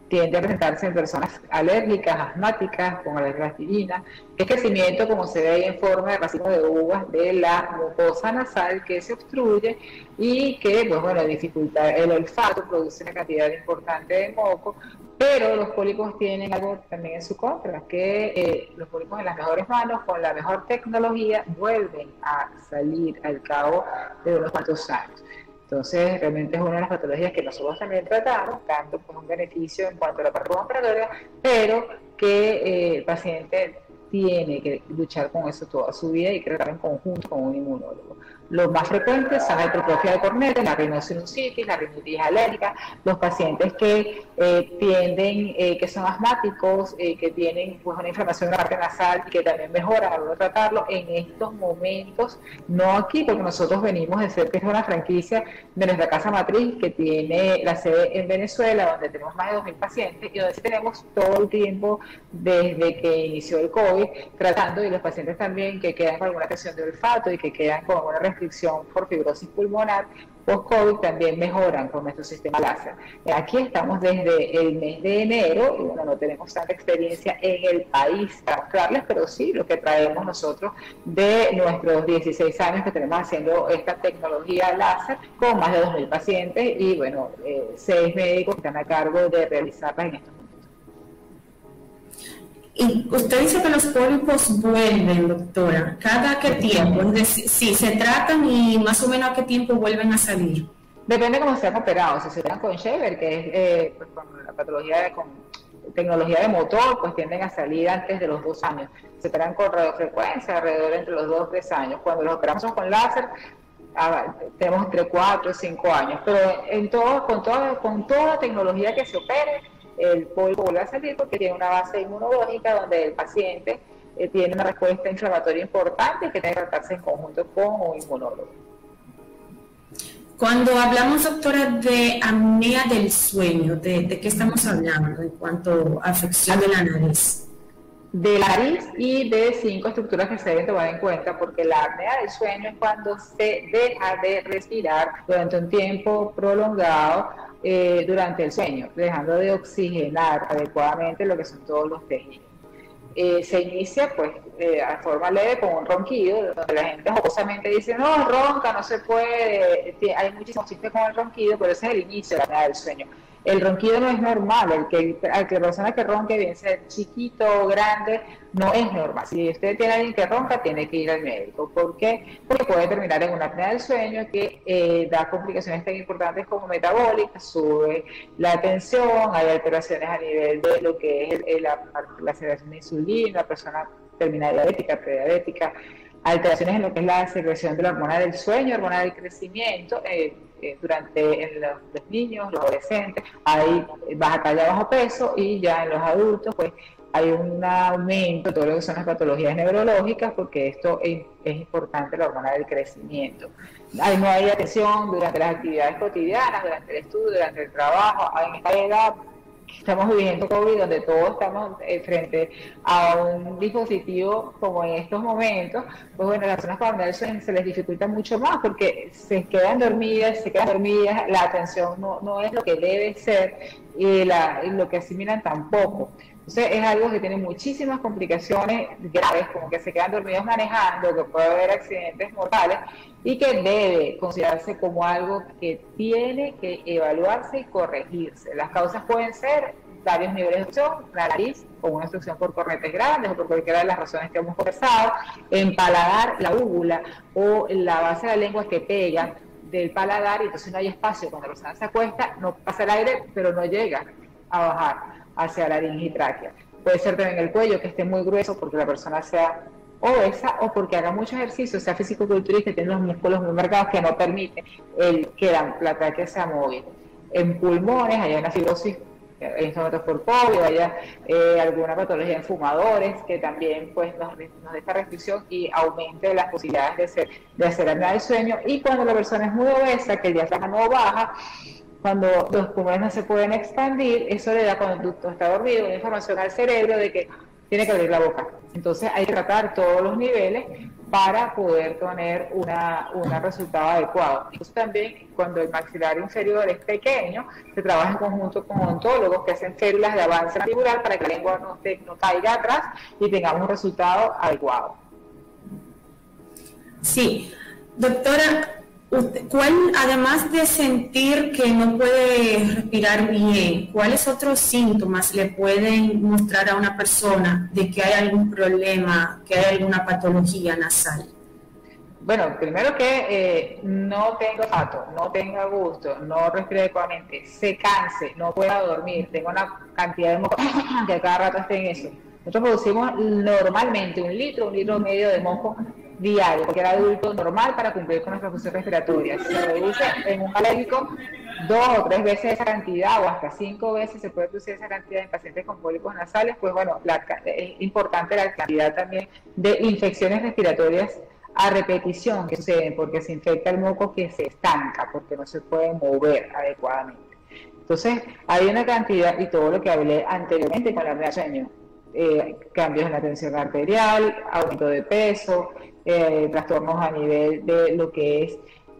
tiende a presentarse en personas alérgicas, asmáticas, con alergia a la aspirina. Es crecimiento, como se ve ahí en forma de racimo de uvas, de la mucosa nasal que se obstruye y que, pues bueno, dificulta el olfato, produce una cantidad importante de moco, pero los pólipos tienen algo también en su contra, que los pólipos en las mejores manos, con la mejor tecnología, vuelven a salir al cabo de unos cuantos años. Entonces, realmente es una de las patologías que nosotros también tratamos, dando pues, un beneficio en cuanto a la parte operatoria, pero que el paciente tiene que luchar con eso toda su vida y que tratar en conjunto con un inmunólogo. Los más frecuentes son la hipertrofia de cornetes, la rinosinusitis, la rinitis alérgica, los pacientes que que son asmáticos, que tienen pues, una inflamación en la parte nasal y que también mejoran al tratarlo en estos momentos, no aquí, porque nosotros venimos de ser que es una franquicia de nuestra casa matriz que tiene la sede en Venezuela, donde tenemos más de 2.000 pacientes y donde sí tenemos todo el tiempo desde que inició el COVID tratando, y los pacientes también que quedan con alguna afección de olfato y que quedan con alguna restricción por fibrosis pulmonar, post-COVID también mejoran con nuestro sistema láser. Aquí estamos desde el mes de enero y bueno, no tenemos tanta experiencia en el país para mostrarles, pero sí lo que traemos nosotros de nuestros 16 años que tenemos haciendo esta tecnología láser con más de 2.000 pacientes y bueno, 6 médicos que están a cargo de realizarlas en estos momentos. Y usted dice que los pólipos vuelven, doctora, ¿cada qué tiempo? Es decir, si se tratan y más o menos a qué tiempo vuelven a salir. Depende de cómo sean operados. Si se tratan con Shaver, que es pues, con la patología con tecnología de motor, pues tienden a salir antes de los 2 años. Se tratan con radiofrecuencia alrededor entre los 2 o 3 años. Cuando los operamos con láser, tenemos entre 4 y 5 años. Pero con toda tecnología que se opere, el pólipo vuelve a salir porque tiene una base inmunológica donde el paciente tiene una respuesta inflamatoria importante y que tiene que tratarse en conjunto con un inmunólogo. Cuando hablamos, doctora, de apnea del sueño, ¿de qué estamos hablando en cuanto a afección de la nariz? De la nariz y de 5 estructuras que se deben tomar en cuenta, porque la apnea del sueño es cuando se deja de respirar durante un tiempo prolongado durante el sueño, dejando de oxigenar adecuadamente lo que son todos los tejidos. Se inicia pues a forma leve con un ronquido, donde la gente jocosamente dice, no, ronca, no se puede, hay muchísimos chistes con el ronquido, pero ese es el inicio de la apnea del sueño. El ronquido no es normal, la persona que ronque, bien sea chiquito o grande, no es normal. Si usted tiene a alguien que ronca, tiene que ir al médico. ¿Por qué? Porque puede terminar en una apnea del sueño que da complicaciones tan importantes como metabólicas, sube la tensión, hay alteraciones a nivel de lo que es la secreción de insulina, la persona termina diabética, prediabética, alteraciones en lo que es la secreción de la hormona del sueño, hormona del crecimiento, en los niños, los adolescentes, hay baja talla, bajo peso, y ya en los adultos pues hay un aumento de todo lo que son las patologías neurológicas, porque esto es importante, la hormona del crecimiento. No hay atención durante las actividades cotidianas, durante el estudio, durante el trabajo, en esta edad estamos viviendo COVID, donde todos estamos frente a un dispositivo como en estos momentos, pues bueno, las personas con apnea del sueño se les dificulta mucho más porque se quedan dormidas, la atención no es lo que debe ser y lo que asimilan tampoco. Entonces es algo que tiene muchísimas complicaciones graves, como que se quedan dormidos manejando, que puede haber accidentes mortales y que debe considerarse como algo que tiene que evaluarse y corregirse. Las causas pueden ser varios niveles de obstrucción, la nariz, con una obstrucción por cornetes grandes o por cualquiera de las razones que hemos conversado, en paladar, la úvula o la base de la lengua que pega del paladar y entonces no hay espacio. Cuando la persona se acuesta, no pasa el aire, pero no llega a bajar hacia la laringe y tráquea. Puede ser también el cuello, que esté muy grueso porque la persona sea obesa o porque haga mucho ejercicio, sea físico-culturista y tiene los músculos muy marcados que no permiten que la tráquea sea móvil. En pulmones hay una fibrosis en estos momentos por COVID, haya alguna patología en fumadores que también pues nos dé esta restricción y aumente las posibilidades de hacer apnea del sueño. Y cuando la persona es muy obesa, que el diafragma no baja, cuando los pulmones no se pueden expandir, eso le da, cuando está dormido, una información al cerebro de que tiene que abrir la boca. Entonces hay que tratar todos los niveles para poder tener un resultado adecuado. Entonces también cuando el maxilar inferior es pequeño, se trabaja en conjunto con odontólogos que hacen férulas de avance mandibular para que la lengua no caiga atrás y tengamos un resultado adecuado. Sí, doctora, además de sentir que no puede respirar bien, ¿cuáles otros síntomas le pueden mostrar a una persona de que hay algún problema, que hay alguna patología nasal? Bueno, primero que no tenga olfato, no tenga gusto, no respire adecuadamente, se canse, no pueda dormir, tenga una cantidad de moco que a cada rato esté en eso. Nosotros producimos normalmente 1 litro, 1,5 litros de moco diario, porque era adulto normal para cumplir con nuestra función respiratoria. Si se reduce en un alérgico 2 o 3 veces esa cantidad o hasta 5 veces se puede producir esa cantidad en pacientes con pólipos nasales, pues bueno, es importante la cantidad también de infecciones respiratorias a repetición que suceden, porque se infecta el moco que se estanca, porque no se puede mover adecuadamente. Entonces, hay una cantidad, y todo lo que hablé anteriormente con la apnea del sueño, cambios en la tensión arterial, aumento de peso, trastornos a nivel de lo que es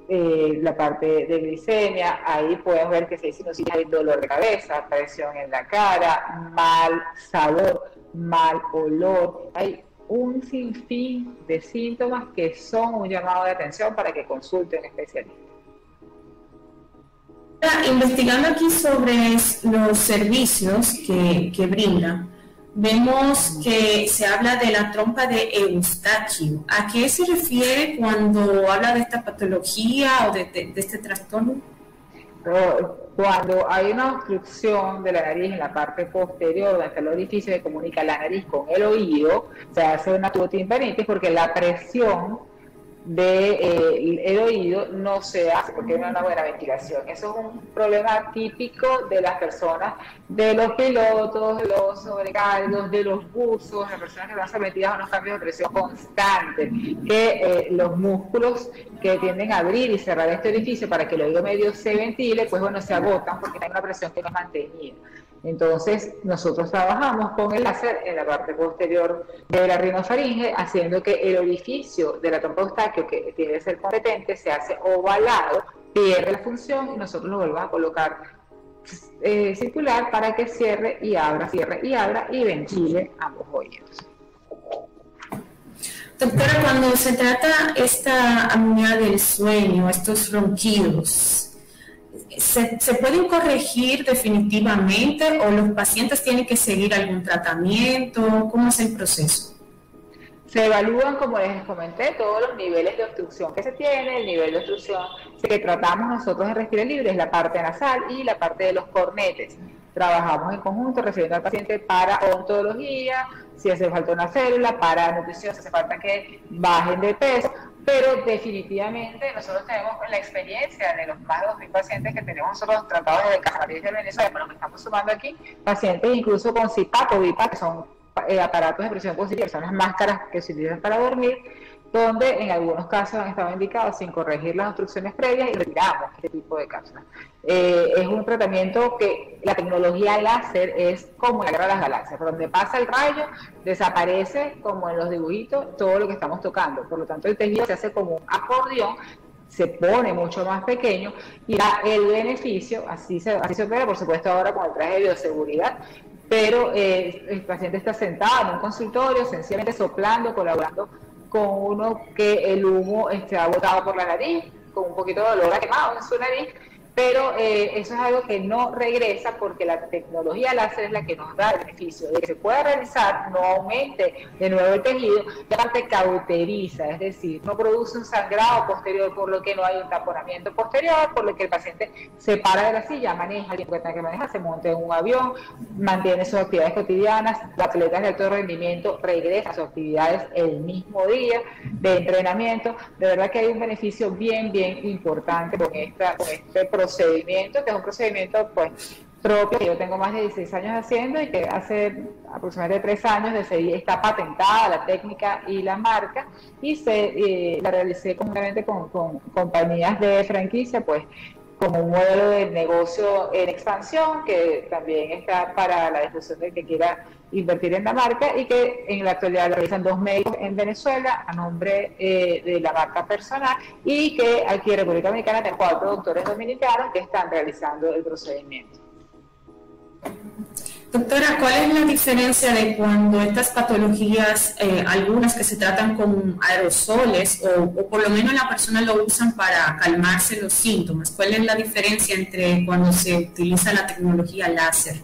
la parte de glicemia, ahí pueden ver que si hay sinusitis, hay dolor de cabeza, presión en la cara, mal sabor, mal olor, hay un sinfín de síntomas que son un llamado de atención para que consulte a un especialista. Investigando aquí sobre los servicios que brinda, vemos que se habla de la trompa de Eustaquio. ¿A qué se refiere cuando habla de esta patología o de este trastorno? Cuando hay una obstrucción de la nariz en la parte posterior, donde está el orificio que comunica la nariz con el oído, se hace una tubotimpanitis porque la presión del oído no se hace porque no hay una buena ventilación. Eso es un problema típico de las personas, de los pilotos, de los sobrecargos, de los buzos, las personas que están sometidas a unos cambios de presión constantes, que los músculos que tienden a abrir y cerrar este orificio para que el oído medio se ventile, pues bueno, se agotan porque hay una presión que no es mantenida. Entonces, nosotros trabajamos con el láser en la parte posterior de la rinofaringe, haciendo que el orificio de la trompa de Eustaquio, que tiene que ser competente, se hace ovalado, pierde la función y nosotros lo volvemos a colocar circular para que cierre y abra y ventile ambos oídos. Doctora, cuando se trata esta apnea del sueño, estos ronquidos, ¿se pueden corregir definitivamente o los pacientes tienen que seguir algún tratamiento? ¿Cómo es el proceso? Se evalúan, como les comenté, todos los niveles de obstrucción que se tiene. El nivel de obstrucción que tratamos nosotros en Respira Libre es la parte nasal y la parte de los cornetes. Trabajamos en conjunto refiriendo al paciente para odontología, si hace falta una célula, para nutrición, si hace falta que bajen de peso, pero definitivamente nosotros tenemos la experiencia de los más de 2.000 pacientes que tenemos nosotros tratados desde Casa Matriz de Venezuela, pero que estamos sumando aquí, pacientes incluso con CPAP o BIPAP, que son aparatos de presión positiva, son las máscaras que se utilizan para dormir, donde en algunos casos han estado indicados sin corregir las obstrucciones previas y retiramos este tipo de cápsulas. Es un tratamiento que la tecnología láser es como la guerra de las galaxias, por donde pasa el rayo, desaparece como en los dibujitos todo lo que estamos tocando, por lo tanto el tejido se hace como un acordeón, se pone mucho más pequeño y da el beneficio, así se opera, por supuesto ahora con el traje de bioseguridad, pero el paciente está sentado en un consultorio, sencillamente soplando, colaborando con uno que el humo ha botado por la nariz, con un poquito de olor a quemado en su nariz, pero eso es algo que no regresa porque la tecnología láser es la que nos da el beneficio de que se pueda realizar, no aumente de nuevo el tejido, y aparte cauteriza, es decir, no produce un sangrado posterior, por lo que no hay un taponamiento posterior, por lo que el paciente se para de la silla, maneja el tiempo que tenga que manejar, se monta en un avión, mantiene sus actividades cotidianas, los atletas de alto rendimiento regresan a sus actividades el mismo día de entrenamiento. De verdad que hay un beneficio bien importante con este procedimiento, que es un procedimiento pues propio que yo tengo más de 16 años haciendo y que hace aproximadamente 3 años decidí, está patentada la técnica y la marca y la realicé conjuntamente con compañías de franquicia, pues como un modelo de negocio en expansión que también está para la difusión del que quiera invertir en la marca y que en la actualidad lo realizan 2 médicos en Venezuela a nombre de la marca personal y que aquí en República Dominicana tenemos 4 doctores dominicanos que están realizando el procedimiento. Doctora, ¿cuál es la diferencia de cuando estas patologías, algunas que se tratan con aerosoles o por lo menos la persona lo usan para calmarse los síntomas? ¿Cuál es la diferencia entre cuando se utiliza la tecnología láser?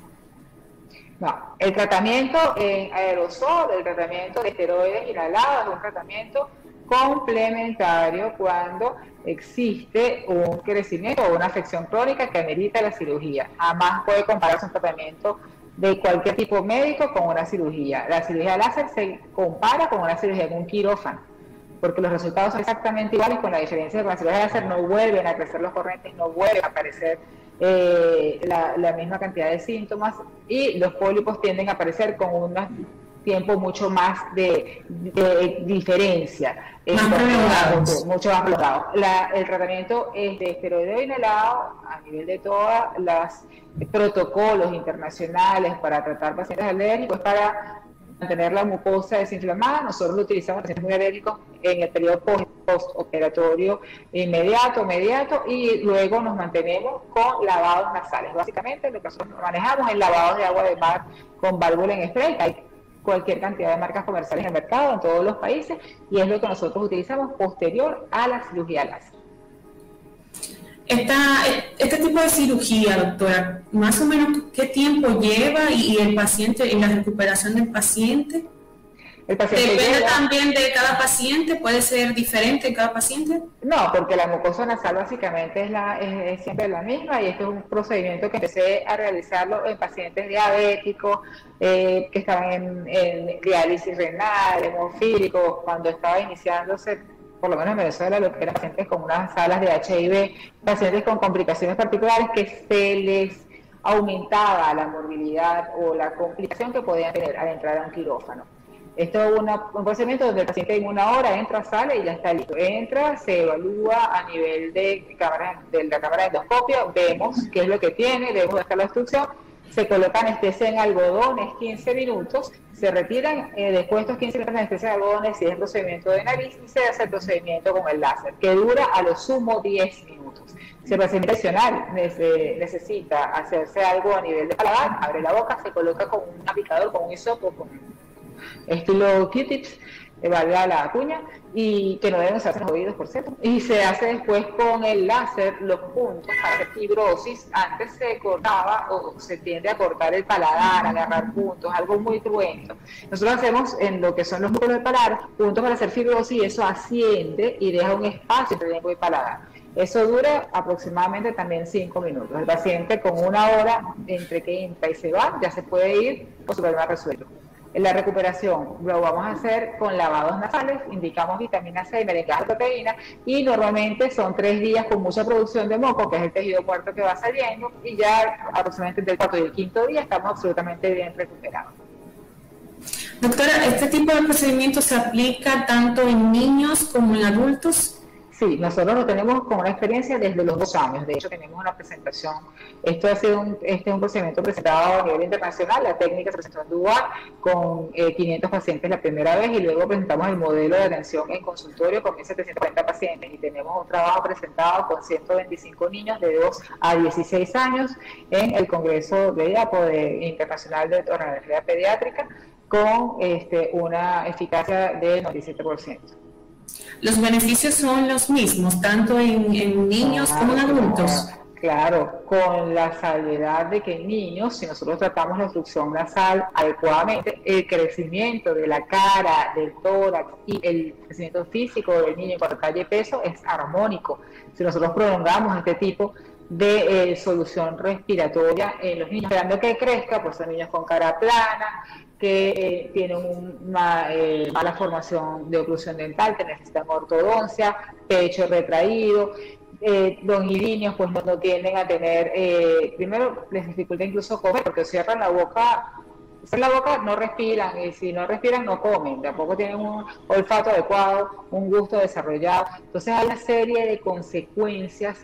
No, el tratamiento en aerosol, el tratamiento de esteroides inhalados es un tratamiento complementario cuando existe un crecimiento o una afección crónica que amerita la cirugía. Jamás puede compararse un tratamiento de cualquier tipo médico con una cirugía. La cirugía láser se compara con una cirugía en un quirófano, porque los resultados son exactamente iguales, con la diferencia de que con la cirugía láser no vuelven a crecer los cornetes, no vuelven a aparecer la misma cantidad de síntomas y los pólipos tienden a aparecer con un tiempo mucho más de diferencia, mucho más prolongado. El tratamiento es de esteroideo inhalado a nivel de todos los protocolos internacionales para tratar pacientes alérgicos, para mantener la mucosa desinflamada. Nosotros lo utilizamos en pacientes muy alérgicos en el periodo postoperatorio inmediato, y luego nos mantenemos con lavados nasales. Básicamente lo que nosotros manejamos es lavados de agua de mar con válvula en spray. Hay cualquier cantidad de marcas comerciales en el mercado en todos los países y es lo que nosotros utilizamos posterior a la cirugía láser. Este tipo de cirugía, doctora, más o menos ¿qué tiempo lleva y el paciente, en la recuperación del paciente? ¿Depende también de cada paciente? ¿Puede ser diferente en cada paciente? No, porque la mucosa nasal básicamente es siempre la misma y este es un procedimiento que empecé a realizarlo en pacientes diabéticos que estaban en diálisis renal, hemofílicos, cuando estaba iniciándose, por lo menos en Venezuela, lo que eran pacientes con unas salas de HIV, pacientes con complicaciones particulares que se les aumentaba la morbilidad o la complicación que podían tener al entrar a un quirófano. Esto es un procedimiento donde el paciente en 1 hora entra, sale y ya está listo. Entra, se evalúa a nivel de la cámara de endoscopio, vemos qué es lo que tiene, vemos dónde está la obstrucción, se coloca anestesia en algodones 15 minutos, se retiran después de estos 15 minutos de anestesia en algodones, si es el procedimiento de nariz, y se hace el procedimiento con el láser, que dura a lo sumo 10 minutos. Si el paciente adicional necesita hacerse algo a nivel de paladar, abre la boca, se coloca con un aplicador, con un hisopo, estilo Q-tips, valga la cuña, y que no deben usarse los oídos, por cierto, y se hace después con el láser los puntos para hacer fibrosis. Antes se cortaba o se tiende a cortar el paladar, agarrar puntos, algo muy cruento. Nosotros hacemos en lo que son los músculos del paladar puntos para hacer fibrosis y eso asciende y deja un espacio entre lengua y paladar. Eso dura aproximadamente también 5 minutos. El paciente con 1 hora entre que entra y se va ya se puede ir por su problema resuelto. En la recuperación lo vamos a hacer con lavados nasales, indicamos vitamina C y merengaje de proteína y normalmente son 3 días con mucha producción de moco, que es el tejido muerto que va saliendo, y ya aproximadamente entre el 4 y el 5.º día estamos absolutamente bien recuperados. Doctora, ¿este tipo de procedimiento se aplica tanto en niños como en adultos? Sí, nosotros lo tenemos con una experiencia desde los 2 años. De hecho, tenemos una presentación. Esto ha sido un procedimiento presentado a nivel internacional. La técnica se presentó en Dubái con 500 pacientes la primera vez y luego presentamos el modelo de atención en consultorio con 1.740 pacientes. Y tenemos un trabajo presentado con 125 niños de 2 a 16 años en el Congreso de IAPO Internacional de Otorrinolaringología Pediátrica con una eficacia del 97%. ¿Los beneficios son los mismos, tanto en niños como en adultos? Claro, con la salvedad de que en niños, si nosotros tratamos la obstrucción nasal adecuadamente, el crecimiento de la cara, del tórax y el crecimiento físico del niño con talla y peso es armónico. Si nosotros prolongamos este tipo de solución respiratoria en los niños, esperando que crezca, pues son niños con cara plana, que tienen una mala formación de oclusión dental, que necesitan ortodoncia, pecho retraído, longilíneos, pues no tienden a tener, primero les dificulta incluso comer, porque cierran la boca, no respiran, y si no respiran no comen, tampoco tienen un olfato adecuado, un gusto desarrollado. Entonces hay una serie de consecuencias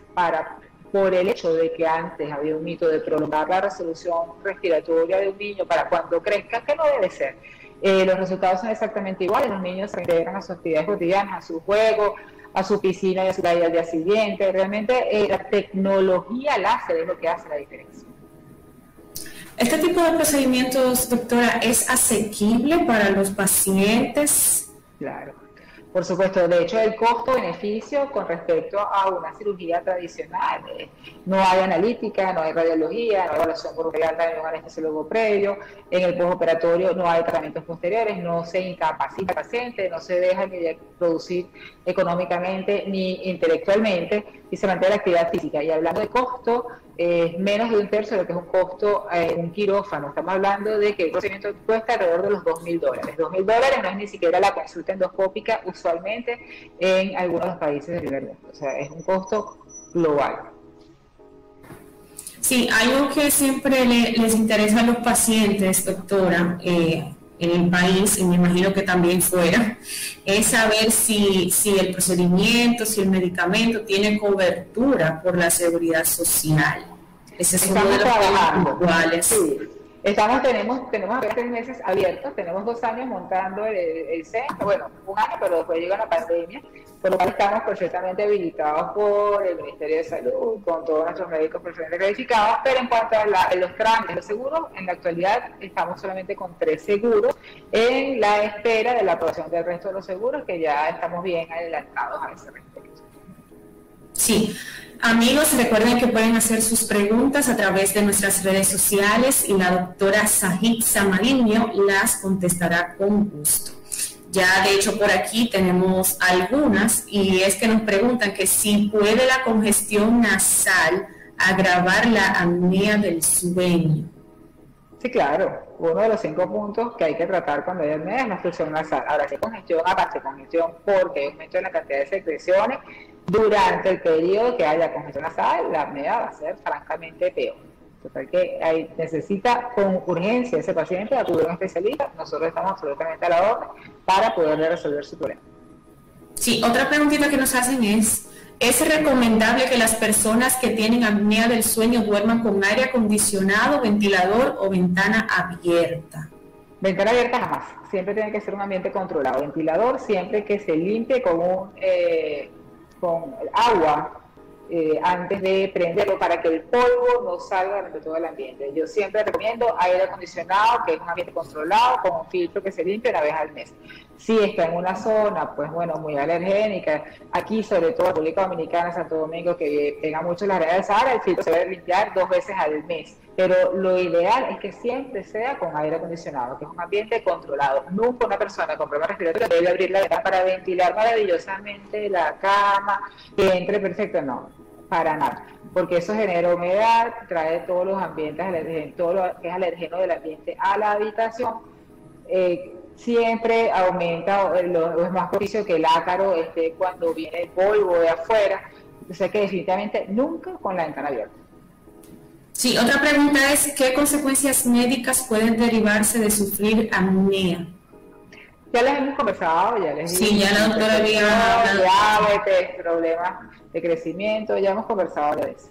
por el hecho de que antes había un mito de prolongar la resolución respiratoria de un niño para cuando crezca, que no debe ser. Los resultados son exactamente iguales, los niños se integran a sus actividades cotidianas, a su juego, a su piscina y a su playa al día siguiente. Realmente la tecnología láser es lo que hace la diferencia. ¿Este tipo de procedimientos, doctora, es asequible para los pacientes? Claro. Por supuesto, de hecho el costo-beneficio con respecto a una cirugía tradicional, no hay analítica, no hay radiología, no hay evaluación por un anestesiólogo previo, en el postoperatorio no hay tratamientos posteriores, no se incapacita al paciente, no se deja ni de producir económicamente ni intelectualmente y se mantiene la actividad física. Y hablando de costo, menos de 1/3 de lo que es un costo un quirófano. Estamos hablando de que el procedimiento cuesta alrededor de los $2.000. $2.000 no es ni siquiera la consulta endoscópica usualmente en algunos de los países del primer mundo. O sea, es un costo global. Sí, algo que siempre les interesa a los pacientes, doctora, en el país, y me imagino que también fuera, es saber si el procedimiento, si el medicamento tiene cobertura por la seguridad social. Ese es uno de los puntos puntuales. Sí. tenemos apenas 3 meses abiertos, tenemos 2 años montando el centro, bueno, 1 año, pero después llega la pandemia, por lo cual estamos perfectamente habilitados por el Ministerio de Salud, con todos nuestros médicos profesionales calificados, pero en cuanto a los trámites, los seguros, en la actualidad estamos solamente con 3 seguros en la espera de la aprobación del resto de los seguros, que ya estamos bien adelantados a ese respecto. Sí. Amigos, recuerden que pueden hacer sus preguntas a través de nuestras redes sociales y la doctora Sajitza Mariño las contestará con gusto. Ya de hecho por aquí tenemos algunas y es que nos preguntan que si puede la congestión nasal agravar la apnea del sueño. Sí, claro. Uno de los 5 puntos que hay que tratar cuando hay apnea es la obstrucción nasal. Ahora, si hay congestión, aparte de congestión porque hay aumento en la cantidad de secreciones, durante el periodo que haya congestión nasal, la apnea va a ser francamente peor. Total que necesita con urgencia ese paciente acudir a un especialista. Nosotros estamos absolutamente a la orden para poderle resolver su problema. Sí, otra preguntita que nos hacen ¿es recomendable que las personas que tienen apnea del sueño duerman con aire acondicionado, ventilador o ventana abierta? Ventana abierta jamás. Siempre tiene que ser un ambiente controlado. Ventilador siempre que se limpie con agua antes de prenderlo para que el polvo no salga durante todo el ambiente. Yo siempre recomiendo aire acondicionado, que es un ambiente controlado, con un filtro que se limpie una vez al mes. Si está en una zona, pues bueno, muy alergénica, aquí sobre todo en República Dominicana, Santo Domingo, que pega mucho la área del Sahara, el filtro se debe limpiar 2 veces al mes. Pero lo ideal es que siempre sea con aire acondicionado, que es un ambiente controlado. Nunca una persona con problemas respiratorios debe abrir la ventana para ventilar maravillosamente la cama, que entre perfecto, no, para nada. Porque eso genera humedad, trae todos los ambientes, todo lo que es alergeno del ambiente a la habitación. Siempre aumenta, es más propicio que el ácaro esté cuando viene el polvo de afuera. O sea que definitivamente nunca con la ventana abierta. Sí, otra pregunta es, ¿qué consecuencias médicas pueden derivarse de sufrir apnea? Ya les hemos conversado, ya les sí, ya la doctora había hablado. Diabetes, problemas de crecimiento, ya hemos conversado de eso.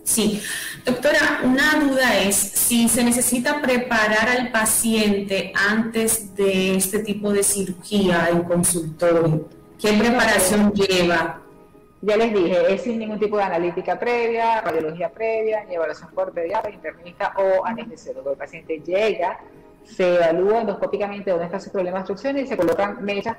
Sí, doctora, una duda es si se necesita preparar al paciente antes de este tipo de cirugía en consultorio. ¿Qué preparación lleva? Ya les dije, es sin ningún tipo de analítica previa, radiología previa, ni evaluación por pediatra, internista o anestesiólogo. El paciente llega, se evalúa endoscópicamente dónde está su problema de obstrucción y se colocan mechas,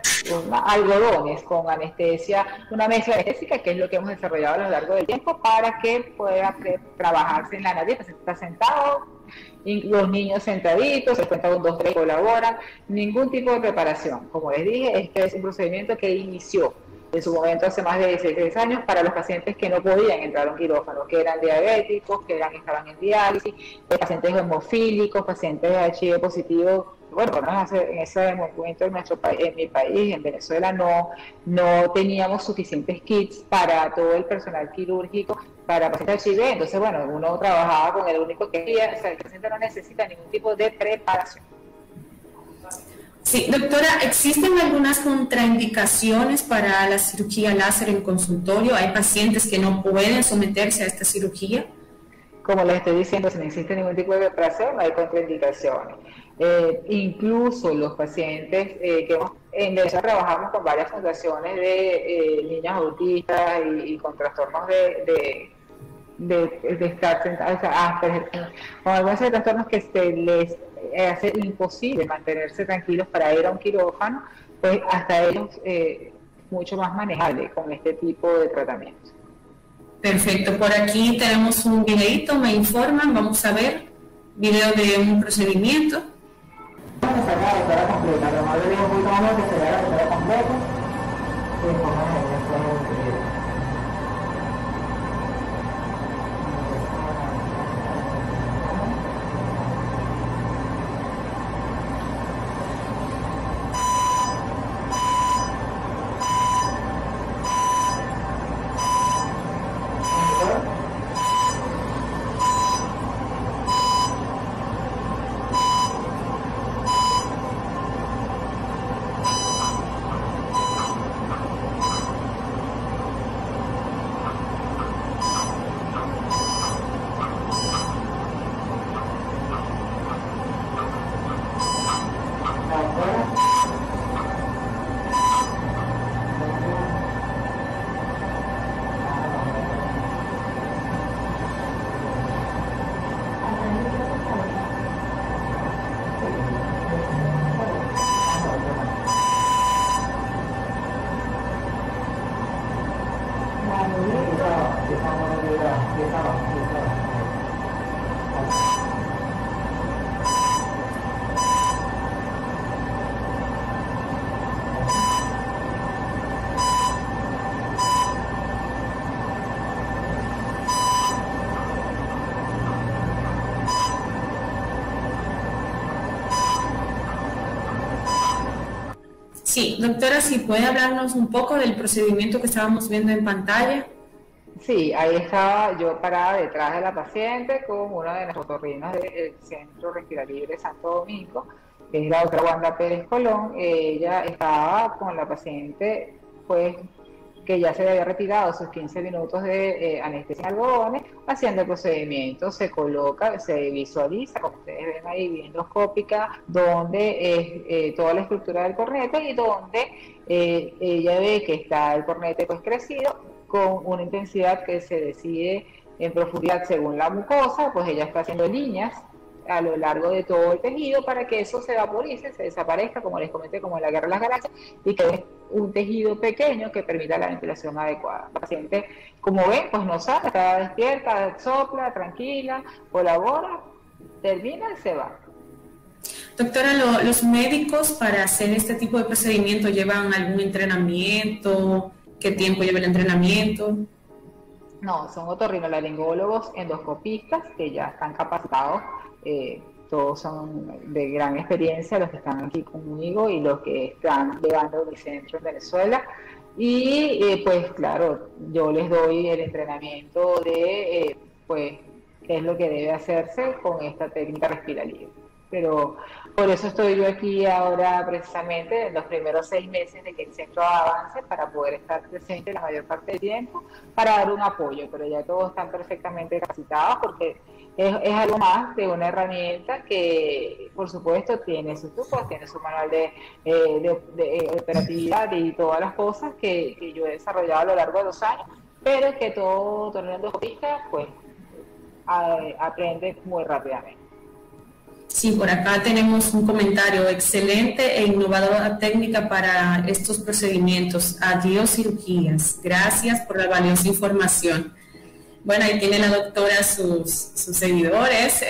algodones con anestesia, una mezcla anestésica, que es lo que hemos desarrollado a lo largo del tiempo para que pueda trabajarse en la nariz. Se está sentado, los niños sentaditos, se cuenta 1, 2, 3, colaboran, ningún tipo de preparación. Como les dije, este es un procedimiento que inició en su momento hace más de 16 años para los pacientes que no podían entrar a un quirófano, que eran diabéticos, que estaban en diálisis, pacientes hemofílicos, pacientes de HIV positivo. Bueno, en ese momento en mi país, en Venezuela, no teníamos suficientes kits para todo el personal quirúrgico para pacientes de HIV. Entonces, bueno, uno trabajaba con el único que había. O sea, el paciente no necesita ningún tipo de preparación. Sí, doctora, ¿existen algunas contraindicaciones para la cirugía láser en consultorio? ¿Hay pacientes que no pueden someterse a esta cirugía? Como les estoy diciendo, si no existe ningún tipo de preparación, no hay contraindicaciones. Incluso los pacientes en Venezuela trabajamos con varias fundaciones de niños autistas y con trastornos de estar sentados, o sea, con algunos trastornos que se les hace imposible mantenerse tranquilos para ir a un quirófano, pues hasta ellos mucho más manejable con este tipo de tratamientos. Perfecto, por aquí tenemos un videito, me informan, vamos a ver, video de un procedimiento. Vamos a sacar la doctora completa, lo más le digo un poquito más que se vea la doctora completa. Sí, doctora, si puede hablarnos un poco del procedimiento que estábamos viendo en pantalla. Sí, ahí estaba yo parada detrás de la paciente con una de las otorrinas del Centro Respiralibre Santo Domingo, que es la doctora Wanda Pérez Colón. Ella estaba con la paciente, pues, que ya se le había retirado sus 15 minutos de anestesia en algodones, haciendo el procedimiento. Se coloca, se visualiza, como ustedes ven ahí, vía endoscópica, donde es toda la estructura del cornete y donde ella ve que está el cornete pues crecido, con una intensidad que se decide en profundidad según la mucosa. Pues ella está haciendo líneas a lo largo de todo el tejido para que eso se vaporice, se desaparezca, como les comenté, como en la Guerra de las Galaxias, y que es un tejido pequeño que permita la ventilación adecuada. La paciente, como ven, pues no sabe, está despierta, sopla, tranquila, colabora, termina y se va. Doctora, ¿los médicos para hacer este tipo de procedimiento llevan algún entrenamiento? ¿Qué tiempo lleva el entrenamiento? No, son otorrinolaringólogos endoscopistas que ya están capacitados. Todos son de gran experiencia, los que están aquí conmigo y los que están llevando mi centro en Venezuela. Y pues claro, yo les doy el entrenamiento de pues qué es lo que debe hacerse con esta técnica respiralibre. Pero por eso estoy yo aquí ahora precisamente en los primeros 6 meses de que el centro avance, para poder estar presente la mayor parte del tiempo, para dar un apoyo. Pero ya todos están perfectamente capacitados, porque es algo más de una herramienta que, por supuesto, tiene sus trucos, tiene su manual de operatividad y todas las cosas que yo he desarrollado a lo largo de los años, pero que todo otorrinolaringologista pues aprende muy rápidamente. Sí, por acá tenemos un comentario: excelente e innovadora técnica para estos procedimientos. Adiós cirugías. Gracias por la valiosa información. Bueno, ahí tiene la doctora sus seguidores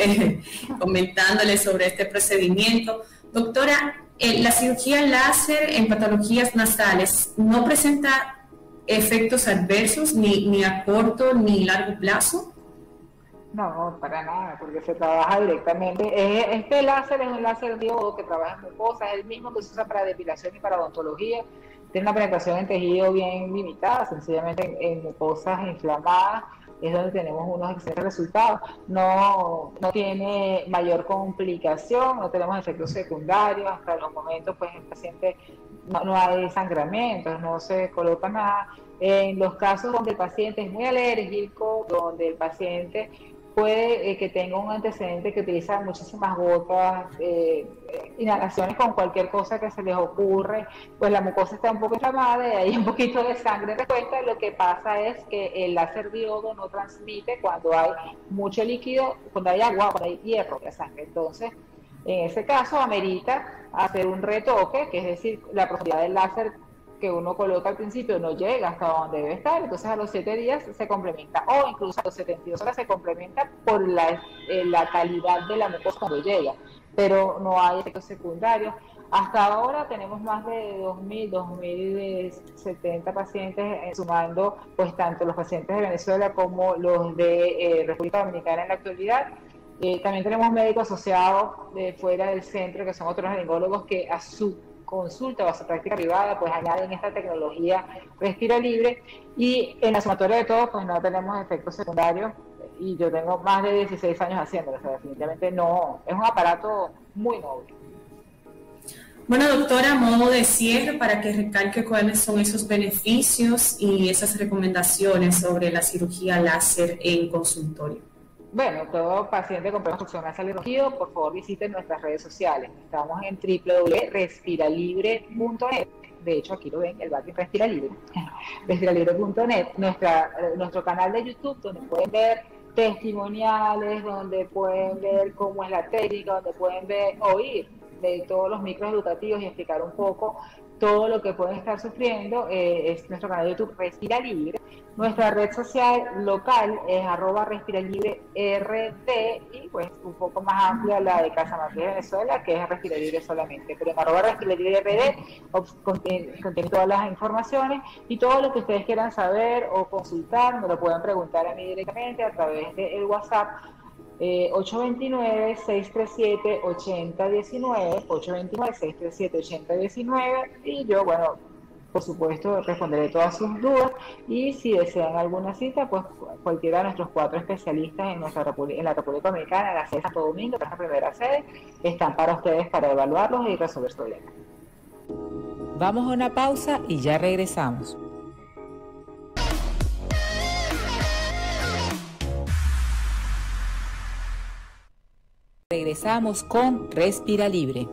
comentándole sobre este procedimiento. Doctora, la cirugía láser en patologías nasales no presenta efectos adversos ni a corto ni largo plazo. No, para nada, porque se trabaja directamente. Este láser es un láser diodo que trabaja en mucosas, es el mismo que se usa para depilación y para odontología. Tiene una penetración en tejido bien limitada, sencillamente en mucosas inflamadas es donde tenemos unos excelentes resultados. No tiene mayor complicación, no tenemos efectos secundarios. Hasta los momentos, pues el paciente no hay sangramientos, no se coloca nada. En los casos donde el paciente es muy alérgico, donde el paciente puede que tenga un antecedente que utiliza muchísimas gotas, inhalaciones con cualquier cosa que se les ocurre, pues la mucosa está un poco inflamada y hay un poquito de sangre revuelta. Lo que pasa es que el láser diodo no transmite cuando hay mucho líquido, cuando hay agua, cuando hay hierro de sangre. Entonces, en ese caso amerita hacer un retoque, que es decir, la profundidad del láser que uno coloca al principio no llega hasta donde debe estar, entonces a los 7 días se complementa, o incluso a los 72 horas se complementa por la calidad de la mucosa cuando llega, pero no hay efectos secundarios. Hasta ahora tenemos más de 2.070 pacientes, sumando pues tanto los pacientes de Venezuela como los de República Dominicana en la actualidad. También tenemos médicos asociados de fuera del centro, que son otros laringólogos, que a su consulta o a su práctica privada pues añaden esta tecnología respiralibre, y en la sumatoria de todo pues no tenemos efectos secundarios, y yo tengo más de 16 años haciéndolo, o sea, definitivamente no, es un aparato muy noble. Bueno, doctora, a modo de cierre, para que recalque cuáles son esos beneficios y esas recomendaciones sobre la cirugía láser en consultorio. Bueno, todo paciente con obstrucción nasal y ronquido, por favor visiten nuestras redes sociales. Estamos en www.respiralibre.net. De hecho, aquí lo ven, el backing Respiralibre. Respiralibre.net. Nuestro canal de YouTube, donde pueden ver testimoniales, donde pueden ver cómo es la técnica, donde pueden oír de todos los micros educativos y explicar un poco todo lo que pueden estar sufriendo. Es nuestro canal de YouTube Respira Libre. Nuestra red social local es @respiralibreRD, y pues un poco más amplia la de Casa Matriz Venezuela, que es Respira Libre solamente. Pero en @respiralibreRD contiene todas las informaciones, y todo lo que ustedes quieran saber o consultar me lo pueden preguntar a mí directamente a través del WhatsApp 829-637-8019, 829-637-8019, y yo, bueno, por supuesto, responderé todas sus dudas, y si desean alguna cita, pues cualquiera de nuestros 4 especialistas en la República Dominicana, en la sede de Santo Domingo, que es la primera sede, están para ustedes para evaluarlos y resolver problemas. Vamos a una pausa y ya regresamos. Regresamos con Respira Libre.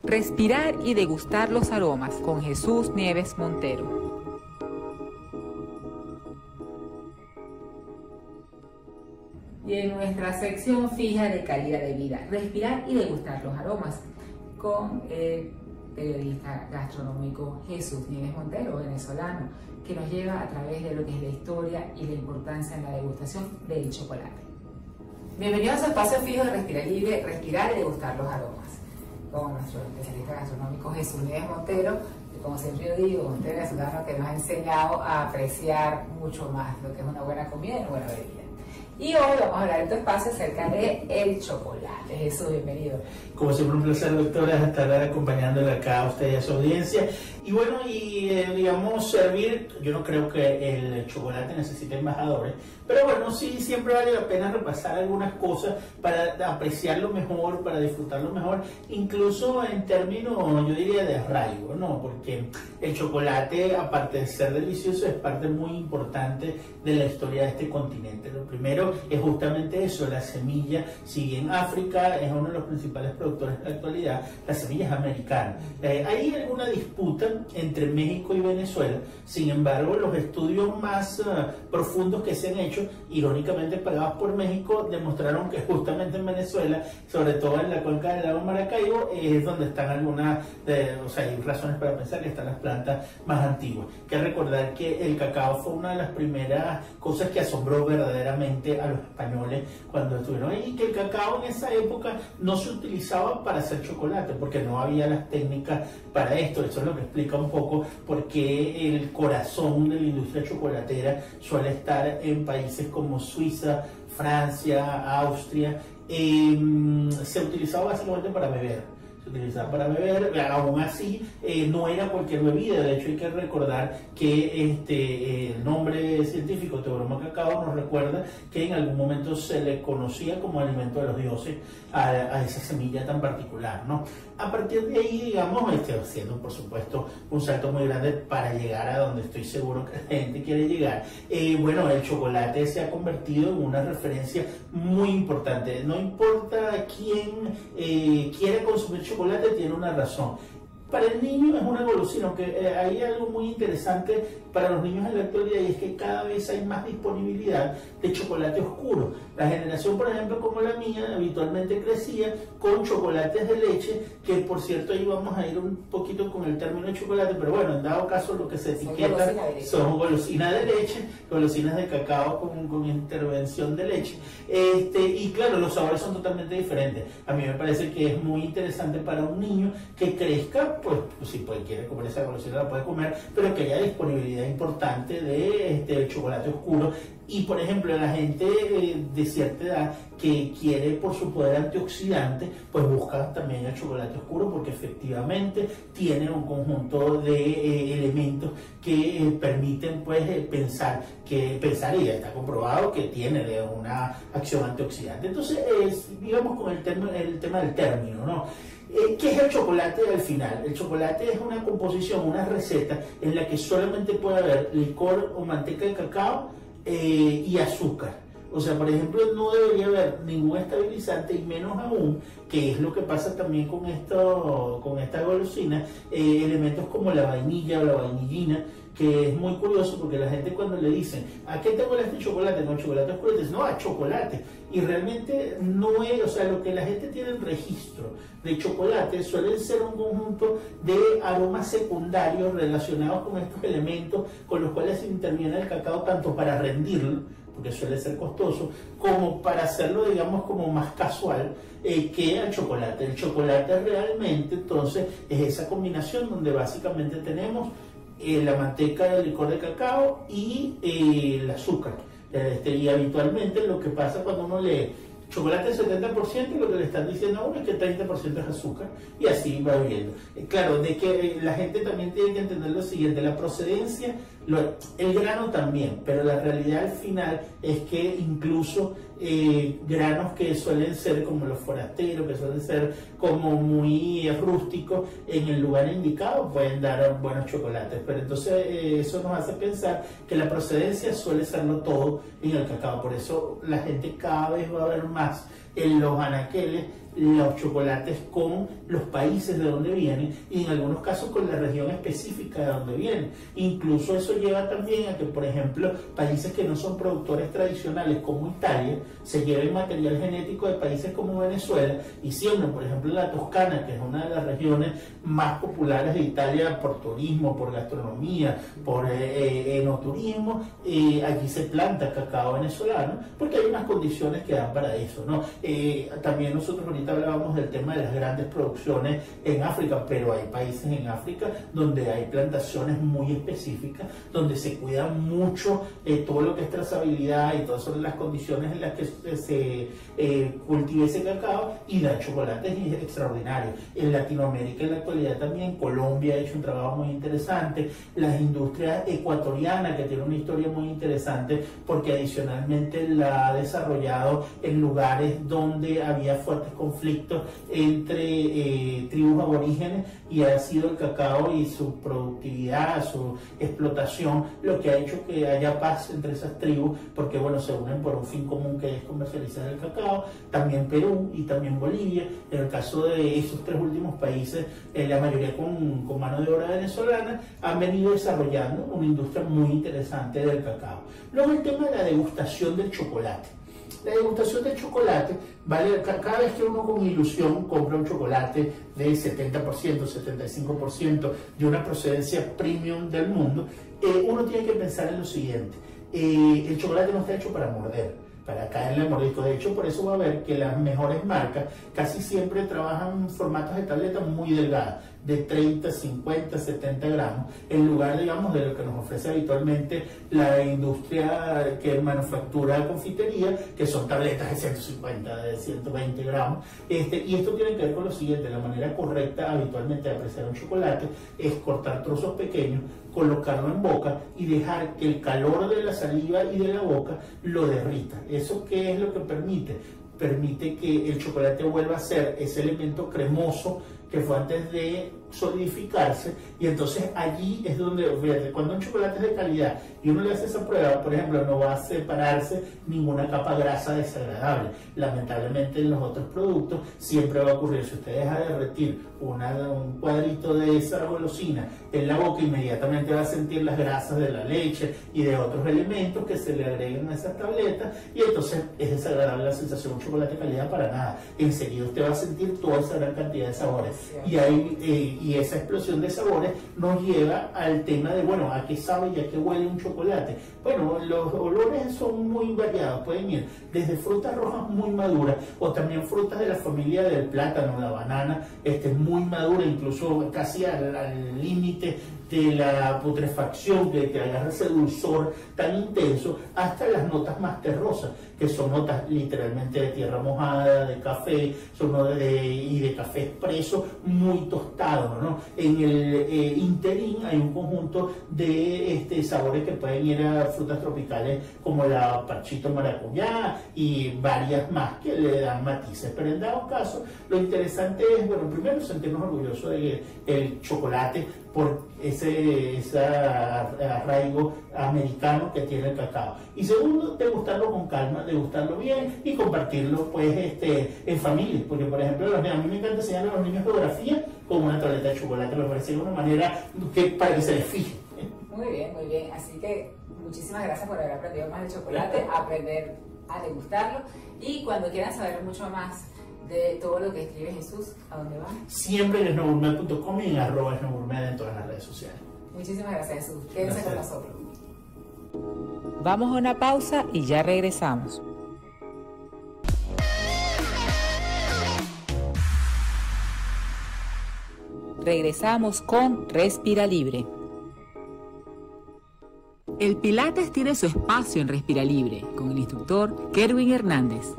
Respirar y degustar los aromas con Jesús Nieves Montero. Y en nuestra sección fija de calidad de vida, respirar y degustar los aromas, con el periodista gastronómico Jesús Nieves Montero, venezolano, que nos lleva a través de lo que es la historia y la importancia en la degustación del chocolate. Bienvenidos a Espacio Fijo de Respirar Libre, respirar y degustar los aromas, con nuestro especialista gastronómico Jesús Nieves Montero, que, como siempre yo digo, un venezolano que nos ha enseñado a apreciar mucho más lo que es una buena comida y una buena bebida. Y hoy vamos a hablar en tu espacio acerca de el chocolate. Jesús, bienvenido. Como siempre, un placer, doctora, estar acompañándole acá a usted y a su audiencia. Y bueno, digamos, servir, yo no creo que el chocolate necesite embajadores, pero bueno, sí, siempre vale la pena repasar algunas cosas para apreciarlo mejor, para disfrutarlo mejor, incluso en términos, yo diría, de arraigo, ¿no? Porque el chocolate, aparte de ser delicioso, es parte muy importante de la historia de este continente. Lo primero es justamente eso, la semilla, si bien África es uno de los principales productores de la actualidad, la semilla es americana. Hay alguna disputa entre México y Venezuela, sin embargo, los estudios más profundos que se han hecho, irónicamente pagados por México, demostraron que justamente en Venezuela, sobre todo en la cuenca del lago Maracaibo, es donde están algunas, o sea, hay razones para pensar que están las plantas más antiguas. Hay que recordar que el cacao fue una de las primeras cosas que asombró verdaderamente a los españoles cuando estuvieron ahí, y que el cacao en esa época no se utilizaba para hacer chocolate, porque no había las técnicas para esto. Eso es lo que explica un poco por qué el corazón de la industria chocolatera suele estar en países como Suiza, Francia, Austria. Se utilizaba básicamente para beber. Se utilizaba para beber, aún así no era cualquier bebida. De hecho, hay que recordar que el nombre científico Theobroma cacao nos recuerda que en algún momento se le conocía como alimento de los dioses a esa semilla tan particular, ¿no? A partir de ahí, digamos, haciendo por supuesto un salto muy grande para llegar a donde estoy seguro que la gente quiere llegar. Bueno, el chocolate se ha convertido en una referencia muy importante. No importa quién quiere consumir chocolate, tiene una razón. Para el niño es una golosina, aunque hay algo muy interesante para los niños en la actualidad, y es que cada vez hay más disponibilidad de chocolate oscuro. La generación, por ejemplo, como la mía, habitualmente crecía con chocolates de leche, que por cierto ahí vamos a ir un poquito con el término de chocolate, pero bueno, en dado caso lo que se etiqueta son golosinas de leche, golosinas de cacao con intervención de leche. Y claro, los sabores son totalmente diferentes. A mí me parece que es muy interesante para un niño que crezca, pues si quiere comer esa golosina la puede comer, pero que haya disponibilidad importante de chocolate oscuro. Y por ejemplo, la gente de cierta edad que quiere por su poder antioxidante, pues busca también el chocolate oscuro, porque efectivamente tiene un conjunto de elementos que permiten pues pensar y está comprobado que tiene una acción antioxidante. Entonces, digamos con el tema del término, ¿no? ¿Qué es el chocolate al final? El chocolate es una composición, una receta en la que solamente puede haber licor o manteca de cacao y azúcar. O sea, por ejemplo, no debería haber ningún estabilizante, y menos aún, que es lo que pasa también con esta golosina, elementos como la vainilla o la vainillina, que es muy curioso porque la gente cuando le dicen, ¿a qué te huele este chocolate? No, chocolate oscuro, dicen, no, a chocolate. Y realmente no es, o sea, lo que la gente tiene en registro de chocolate suelen ser un conjunto de aromas secundarios relacionados con estos elementos con los cuales se interviene el cacao tanto para rendirlo, porque suele ser costoso, como para hacerlo, digamos, como más casual que el chocolate. El chocolate realmente, entonces, es esa combinación donde básicamente tenemos la manteca del licor de cacao y el azúcar. Y habitualmente lo que pasa cuando uno lee chocolate del 70%, lo que le están diciendo a uno es que 30% es azúcar, y así va viendo. Claro, de que la gente también tiene que entender lo siguiente, la procedencia, el grano también, pero la realidad al final es que incluso granos que suelen ser como los forasteros, que suelen ser como muy rústicos, en el lugar indicado pueden dar buenos chocolates, pero entonces eso nos hace pensar que la procedencia suele serlo todo en el cacao. Por eso la gente cada vez va a ver más en los anaqueles los chocolates con los países de donde vienen y en algunos casos con la región específica de donde vienen. Incluso eso lleva también a que, por ejemplo, países que no son productores tradicionales como Italia se lleven material genético de países como Venezuela y siembren, por ejemplo, la Toscana, que es una de las regiones más populares de Italia por turismo, por gastronomía, por enoturismo. Allí se planta cacao venezolano porque hay unas condiciones que dan para eso, ¿no? También nosotros ahorita hablábamos del tema de las grandes producciones en África, pero hay países en África donde hay plantaciones muy específicas, donde se cuida mucho todo lo que es trazabilidad y todas son las condiciones en las que se cultiva ese cacao y da chocolates extraordinarios. En Latinoamérica en la actualidad también, Colombia ha hecho un trabajo muy interesante, las industrias ecuatorianas que tiene una historia muy interesante porque adicionalmente la ha desarrollado en lugares donde había fuertes conflictos entre tribus aborígenes y ha sido el cacao y su productividad, su explotación, lo que ha hecho que haya paz entre esas tribus, porque bueno, se unen por un fin común que es comercializar el cacao. También Perú y también Bolivia, en el caso de esos tres últimos países, la mayoría con mano de obra venezolana, han venido desarrollando una industria muy interesante del cacao. Luego el tema de la degustación del chocolate. La degustación del chocolate, vale, cada vez que uno con ilusión compra un chocolate de 70%, 75% de una procedencia premium del mundo, uno tiene que pensar en lo siguiente: el chocolate no está hecho para morder, para caerle mordisco. De hecho, por eso va a ver que las mejores marcas casi siempre trabajan formatos de tableta muy delgadas, de 30, 50, 70 gramos, en lugar, digamos, de lo que nos ofrece habitualmente la industria que manufactura confitería, que son tabletas de 150, de 120 gramos. Y esto tiene que ver con lo siguiente: la manera correcta habitualmente de apreciar un chocolate es cortar trozos pequeños, colocarlo en boca y dejar que el calor de la saliva y de la boca lo derrita. ¿Eso qué es lo que permite? Permite que el chocolate vuelva a ser ese elemento cremoso que fue antes de solidificarse, y entonces allí es donde, fíjate, cuando un chocolate es de calidad y uno le hace esa prueba, por ejemplo, no va a separarse ninguna capa grasa desagradable. Lamentablemente en los otros productos siempre va a ocurrir, si usted deja de derretir un cuadrito de esa golosina en la boca, inmediatamente va a sentir las grasas de la leche y de otros elementos que se le agregan a esas tabletas, y entonces es desagradable la sensación de un chocolate de calidad para nada. Enseguida usted va a sentir toda esa gran cantidad de sabores, y esa explosión de sabores nos lleva al tema de, bueno, ¿a qué sabe y a qué huele un chocolate? Bueno, los olores son muy variados, pueden ir desde frutas rojas muy maduras, o también frutas de la familia del plátano, la banana, muy madura, incluso casi al límite de la putrefacción, que agarra ese dulzor tan intenso, hasta las notas más terrosas, que son notas literalmente de tierra mojada, de café, y de café expreso muy tostado, ¿no? En el interín hay un conjunto de sabores que pueden ir a frutas tropicales como la parchito maracuyá y varias más que le dan matices, pero en dado caso lo interesante es, bueno, primero sentirnos orgullosos del chocolate por ese arraigo americano que tiene el cacao, y segundo, degustarlo con calma, degustarlo bien y compartirlo pues en familia, porque por ejemplo a mí me encanta enseñar a los niños geografía con una tableta de chocolate, me parece una manera para que se les fije. Muy bien, muy bien. Así que muchísimas gracias por haber aprendido más del chocolate, aprender a degustarlo. Y cuando quieran saber mucho más de todo lo que escribe Jesús, ¿a dónde van? Siempre en esnogourmet.com y en @esnogourmet en todas las redes sociales. Muchísimas gracias, Jesús. Quédense con nosotros. Vamos a una pausa y ya regresamos. Regresamos con Respira Libre. El Pilates tiene su espacio en Respira Libre con el instructor Kerwin Hernández.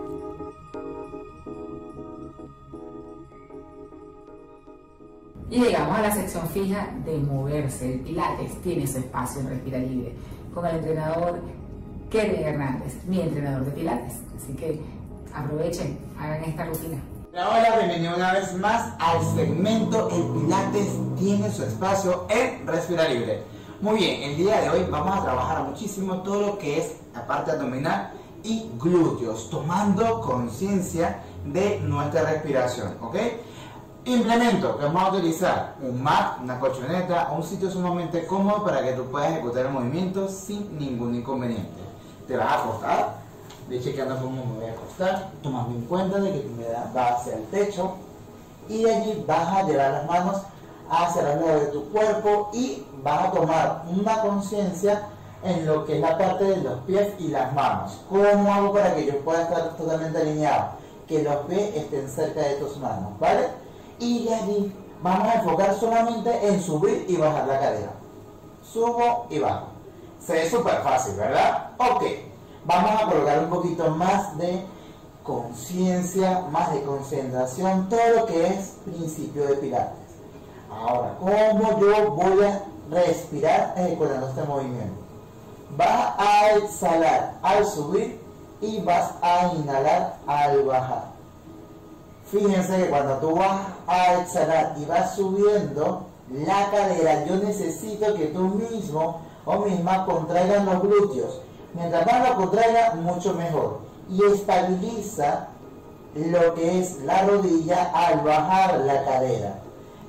Y llegamos a la sección fija de moverse. El Pilates tiene su espacio en Respira Libre con el entrenador Kerwin Hernández, mi entrenador de Pilates. Así que aprovechen, hagan esta rutina. Hola, bienvenido una vez más al segmento El Pilates tiene su espacio en Respira Libre. Muy bien, el día de hoy vamos a trabajar muchísimo todo lo que es la parte abdominal y glúteos, tomando conciencia de nuestra respiración, ¿ok? Implemento que vamos a utilizar un mat, una colchoneta o un sitio sumamente cómodo para que tú puedas ejecutar el movimiento sin ningún inconveniente. Te vas a acostar, ve chequeando cómo me voy a acostar, tomando en cuenta de que tu mirada va hacia el techo y de allí vas a llevar las manos hacia los lados de tu cuerpo y vas a tomar una conciencia en lo que es la parte de los pies y las manos. ¿Cómo hago para que yo pueda estar totalmente alineado? Que los pies estén cerca de tus manos, ¿vale? Y de allí vamos a enfocar solamente en subir y bajar la cadera. Subo y bajo. Se ve súper fácil, ¿verdad? Ok, vamos a colocar un poquito más de conciencia, más de concentración, todo lo que es principio de Pilates. Ahora, ¿cómo yo voy a respirar ejecutando este movimiento? Vas a exhalar al subir y vas a inhalar al bajar. Fíjense que cuando tú vas a exhalar y vas subiendo la cadera, yo necesito que tú mismo o misma contraigan los glúteos. Mientras más lo contraiga, mucho mejor. Y estabiliza lo que es la rodilla al bajar la cadera.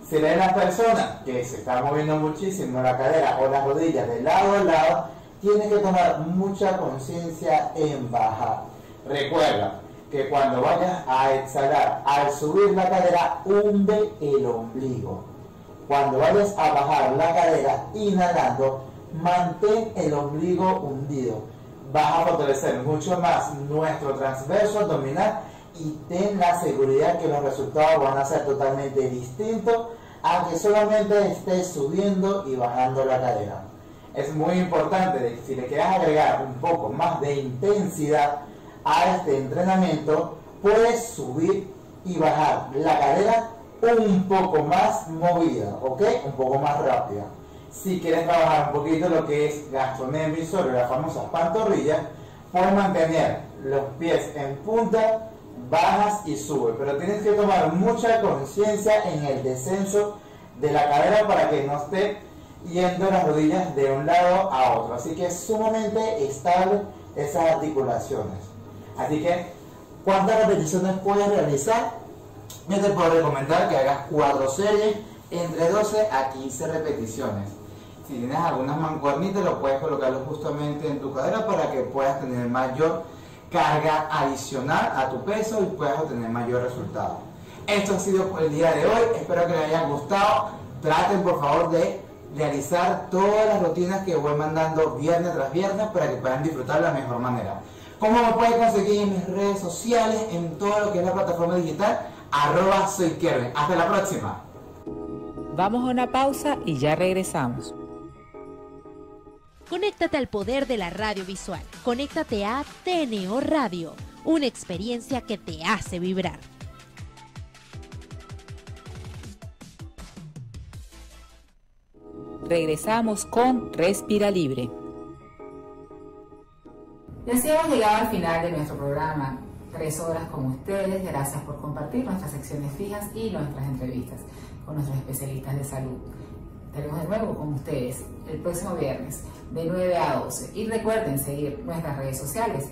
Si ven las personas que se están moviendo muchísimo la cadera o las rodillas de lado a lado, tienes que tomar mucha conciencia en bajar. Recuerda que cuando vayas a exhalar, al subir la cadera, hunde el ombligo. Cuando vayas a bajar la cadera, inhalando, mantén el ombligo hundido. Vas a fortalecer mucho más nuestro transverso abdominal y ten la seguridad que los resultados van a ser totalmente distintos a que solamente estés subiendo y bajando la cadera. Es muy importante, si le quieres agregar un poco más de intensidad a este entrenamiento, puedes subir y bajar la cadera un poco más movida, ¿ok? Un poco más rápida. Si quieres trabajar un poquito lo que es gastrocnemius invisorius, las famosas pantorrillas, puedes mantener los pies en punta, bajas y subes, pero tienes que tomar mucha conciencia en el descenso de la cadera para que no esté yendo las rodillas de un lado a otro. Así que es sumamente estable esas articulaciones. Así que, ¿cuántas repeticiones puedes realizar? Yo te puedo recomendar que hagas 4 series entre 12 a 15 repeticiones. Si tienes algunas mancuernitas, lo puedes colocarlo justamente en tu cadera para que puedas tener mayor carga adicional a tu peso y puedas obtener mayor resultado. Esto ha sido por el día de hoy. Espero que les haya gustado. Traten por favor de realizar todas las rutinas que voy mandando viernes tras viernes para que puedan disfrutar de la mejor manera. ¿Cómo me pueden conseguir en mis redes sociales, en todo lo que es la plataforma digital? @soykerwin. Hasta la próxima. Vamos a una pausa y ya regresamos. Conéctate al poder de la radio visual. Conéctate a TNO Radio, una experiencia que te hace vibrar. Regresamos con Respira Libre. Y así hemos llegado al final de nuestro programa. 3 horas con ustedes. Gracias por compartir nuestras secciones fijas y nuestras entrevistas con nuestros especialistas de salud. Estaremos de nuevo con ustedes el próximo viernes de 9 a 12. Y recuerden seguir nuestras redes sociales,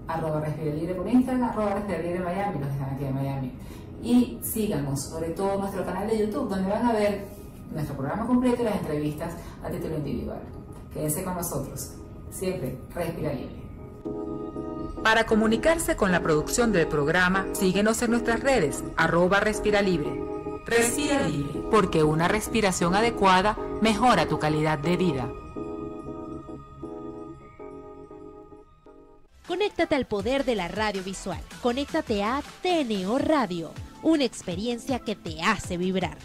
@respiralibre por Instagram, @respiralibre Miami, los que están aquí en Miami. Y síganos, sobre todo nuestro canal de YouTube, donde van a ver nuestro programa completo y las entrevistas a título individual. Quédense con nosotros. Siempre Respira Libre. Para comunicarse con la producción del programa, síguenos en nuestras redes, @respiralibre. Respira Libre, porque una respiración adecuada mejora tu calidad de vida. Conéctate al poder de la radio visual. Conéctate a TNO Radio, una experiencia que te hace vibrar.